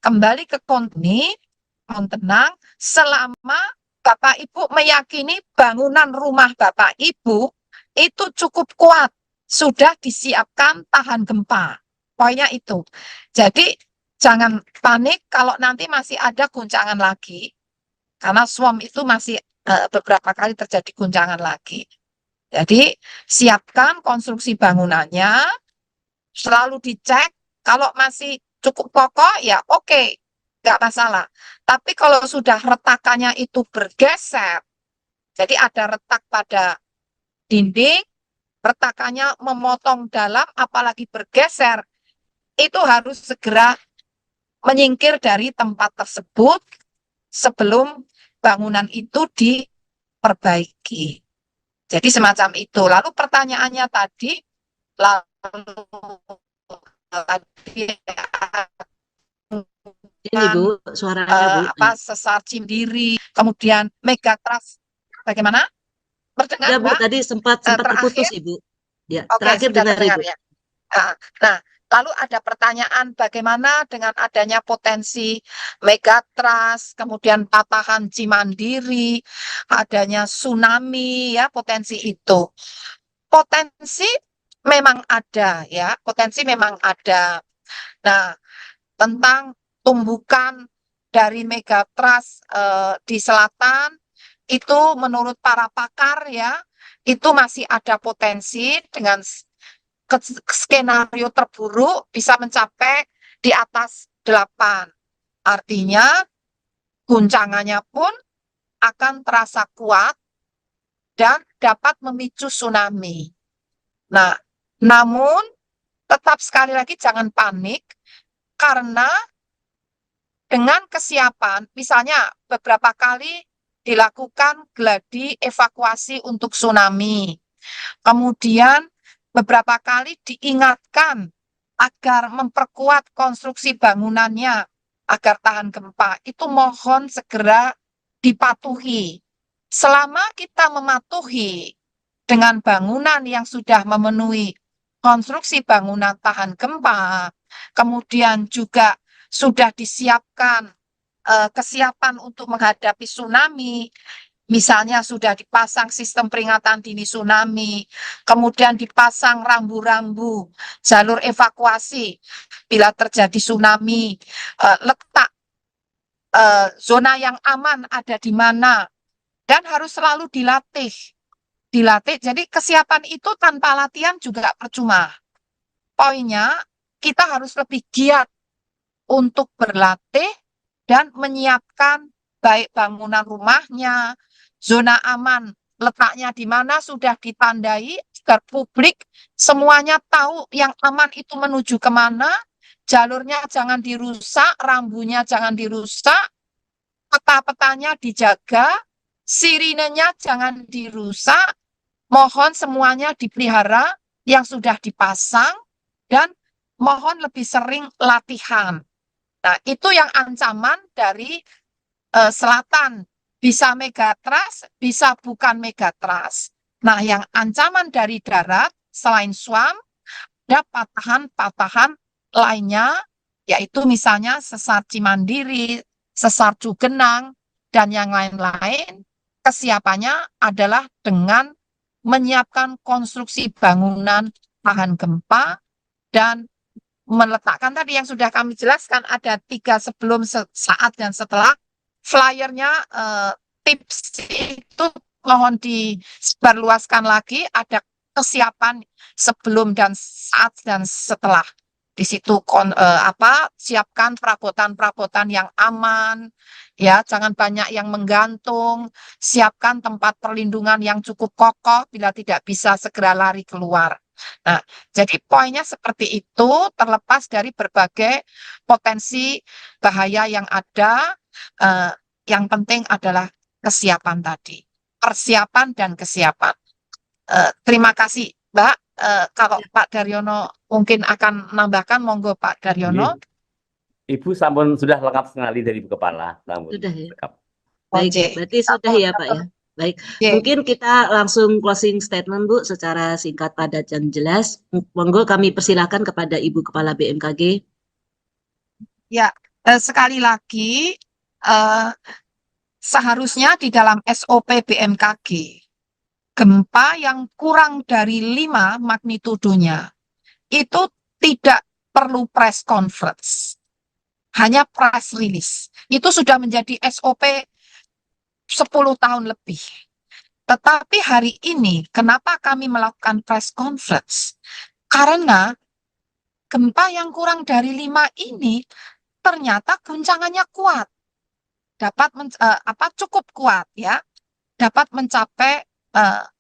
kembali ke mohon tenang, selama Bapak Ibu meyakini bangunan rumah Bapak Ibu itu cukup kuat, sudah disiapkan tahan gempa. Poinnya itu. Jadi jangan panik kalau nanti masih ada guncangan lagi, karena swarm itu masih beberapa kali terjadi guncangan lagi. Jadi siapkan konstruksi bangunannya, selalu dicek, kalau masih cukup kokoh ya oke, nggak masalah. Tapi kalau sudah retakannya itu bergeser, jadi ada retak pada dinding, retakannya memotong dalam, apalagi bergeser, itu harus segera menyingkir dari tempat tersebut sebelum bangunan itu diperbaiki. Jadi semacam itu. Lalu pertanyaannya tadi, Ini Bu, suaranya Bu. sesar Cimandiri, kemudian Megatrust. Bagaimana? Berdengar, Ya Bu, Mbak? tadi sempat terputus Terakhir? Ibu. Ya, Oke, terakhir sudah dengar terdengar Ibu. ya. Nah, lalu ada pertanyaan bagaimana dengan adanya potensi Megatrust, kemudian patahan Cimandiri, adanya tsunami ya, potensi itu. Potensi memang ada ya, potensi memang ada. Nah, tentang tumbukan dari Megatrust di selatan itu menurut para pakar ya, itu masih ada potensi dengan skenario terburuk bisa mencapai di atas 8. Artinya guncangannya pun akan terasa kuat dan dapat memicu tsunami. Nah, namun tetap sekali lagi jangan panik karena dengan kesiapan, misalnya beberapa kali dilakukan gladi evakuasi untuk tsunami. Kemudian beberapa kali diingatkan agar memperkuat konstruksi bangunannya agar tahan gempa. Itu mohon segera dipatuhi. Selama kita mematuhi dengan bangunan yang sudah memenuhi konstruksi bangunan tahan gempa, kemudian juga sudah disiapkan kesiapan untuk menghadapi tsunami, misalnya sudah dipasang sistem peringatan dini tsunami, kemudian dipasang rambu-rambu jalur evakuasi bila terjadi tsunami, letak zona yang aman ada di mana, dan harus selalu dilatih. Jadi kesiapan itu tanpa latihan juga percuma. Poinnya, kita harus lebih giat untuk berlatih dan menyiapkan baik bangunan rumahnya, zona aman, letaknya di mana sudah ditandai agar publik semuanya tahu yang aman itu menuju kemana, jalurnya jangan dirusak, rambunya jangan dirusak, peta-petanya dijaga, sirinenya jangan dirusak, mohon semuanya dipelihara yang sudah dipasang, dan mohon lebih sering latihan. Nah, itu yang ancaman dari selatan. Bisa Megatrust, bisa bukan Megatrust. Nah, yang ancaman dari darat, selain SWAM, ada patahan-patahan lainnya, yaitu misalnya sesar Cimandiri, sesar Cugenang, dan yang lain-lain. Kesiapannya adalah dengan menyiapkan konstruksi bangunan tahan gempa dan meletakkan tadi yang sudah kami jelaskan ada 3 sebelum, saat, dan setelah. Flyernya tips itu mohon disebarluaskan lagi, ada kesiapan sebelum dan saat dan setelah. Di situ siapkan perabotan-perabotan yang aman, ya, jangan banyak yang menggantung, siapkan tempat perlindungan yang cukup kokoh bila tidak bisa segera lari keluar. Nah, jadi poinnya seperti itu, terlepas dari berbagai potensi bahaya yang ada, yang penting adalah kesiapan tadi, persiapan dan kesiapan. Terima kasih, Mbak. Kalau Pak Daryono mungkin akan menambahkan, monggo Pak Daryono. Ibu sampun sudah lengkap sekali dari Ibu Kepala. Sudah ya. Lengkap. Baik, berarti sudah ya Pak ya. Baik, mungkin kita langsung closing statement Bu secara singkat, padat, dan jelas. Monggo kami persilahkan kepada Ibu Kepala BMKG. Ya, sekali lagi seharusnya di dalam SOP BMKG gempa yang kurang dari 5 magnitudonya itu tidak perlu press conference, hanya press release. Itu sudah menjadi SOP 10 tahun lebih. Tetapi hari ini kenapa kami melakukan press conference? Karena gempa yang kurang dari 5 ini ternyata guncangannya kuat. Cukup kuat ya. Dapat mencapai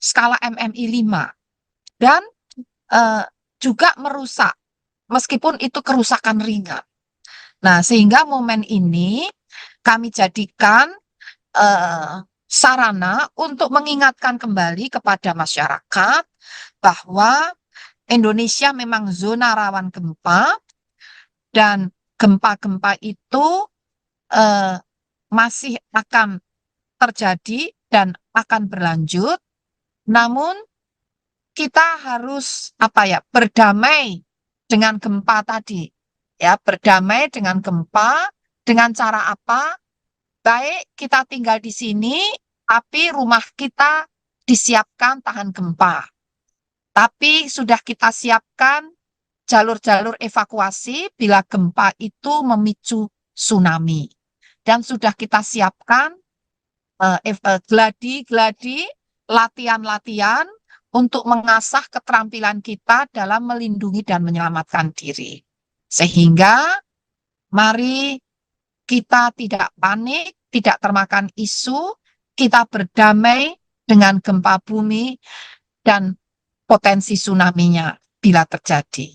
skala MMI 5 dan juga merusak meskipun itu kerusakan ringan. Nah, sehingga momen ini kami jadikan sarana untuk mengingatkan kembali kepada masyarakat bahwa Indonesia memang zona rawan gempa dan gempa-gempa itu masih akan terjadi dan akan berlanjut, namun kita harus berdamai dengan gempa tadi, ya, berdamai dengan gempa dengan cara apa? Baik kita tinggal di sini, tapi rumah kita disiapkan tahan gempa. Tapi sudah kita siapkan jalur-jalur evakuasi bila gempa itu memicu tsunami. Dan sudah kita siapkan gladi-gladi, latihan-latihan untuk mengasah keterampilan kita dalam melindungi dan menyelamatkan diri. Sehingga mari kita tidak panik, tidak termakan isu, kita berdamai dengan gempa bumi dan potensi tsunami-nya bila terjadi.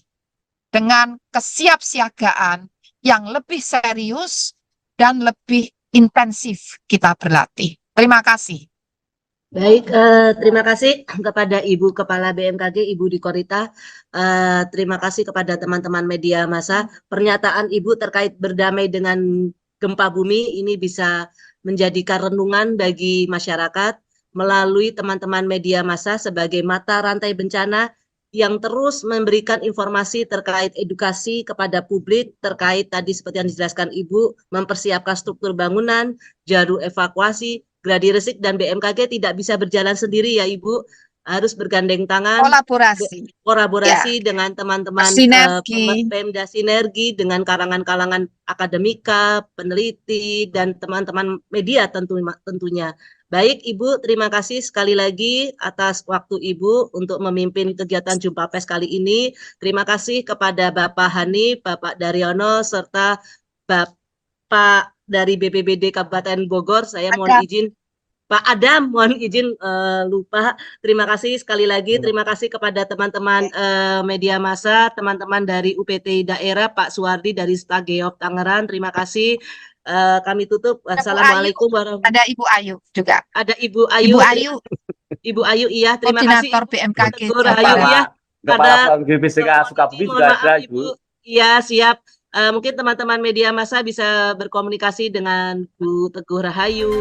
Dengan kesiapsiagaan yang lebih serius dan lebih intensif kita berlatih. Terima kasih. Baik, terima kasih kepada Ibu Kepala BMKG, Ibu Dwi Korita. Terima kasih kepada teman-teman media massa. Pernyataan Ibu terkait berdamai dengan gempa bumi ini bisa menjadikan renungan bagi masyarakat melalui teman-teman media massa sebagai mata rantai bencana yang terus memberikan informasi terkait edukasi kepada publik terkait tadi seperti yang dijelaskan Ibu, mempersiapkan struktur bangunan, jalur evakuasi, gladi resik, dan BMKG tidak bisa berjalan sendiri ya Ibu, harus bergandeng tangan, kolaborasi dengan teman-teman Pemda Sinergi, dengan kalangan-kalangan akademika, peneliti, dan teman-teman media tentunya. Baik Ibu, terima kasih sekali lagi atas waktu Ibu untuk memimpin kegiatan Jumpa Pers kali ini. Terima kasih kepada Bapak Hani, Bapak Daryono, serta Bapak dari BPBD Kabupaten Bogor. Saya mohon izin, Pak Adam, mohon izin lupa. Terima kasih sekali lagi. Terima kasih kepada teman-teman media massa, teman-teman dari UPT daerah, Pak Suwardi dari Stageop Tangerang. Terima kasih. Kami tutup. Assalamualaikum warahmatullahi wabarakatuh. Ada Ibu Ayu juga. Ada Ibu Ayu. Ibu Ayu. Ibu Ayu, iya. Terima kasih. Koordinator BMKG. Ayu, ya. Kepala GBCK Sukabumi juga ada, Ibu. Iya, siap. Mungkin teman-teman media massa bisa berkomunikasi dengan Bu Teguh Rahayu.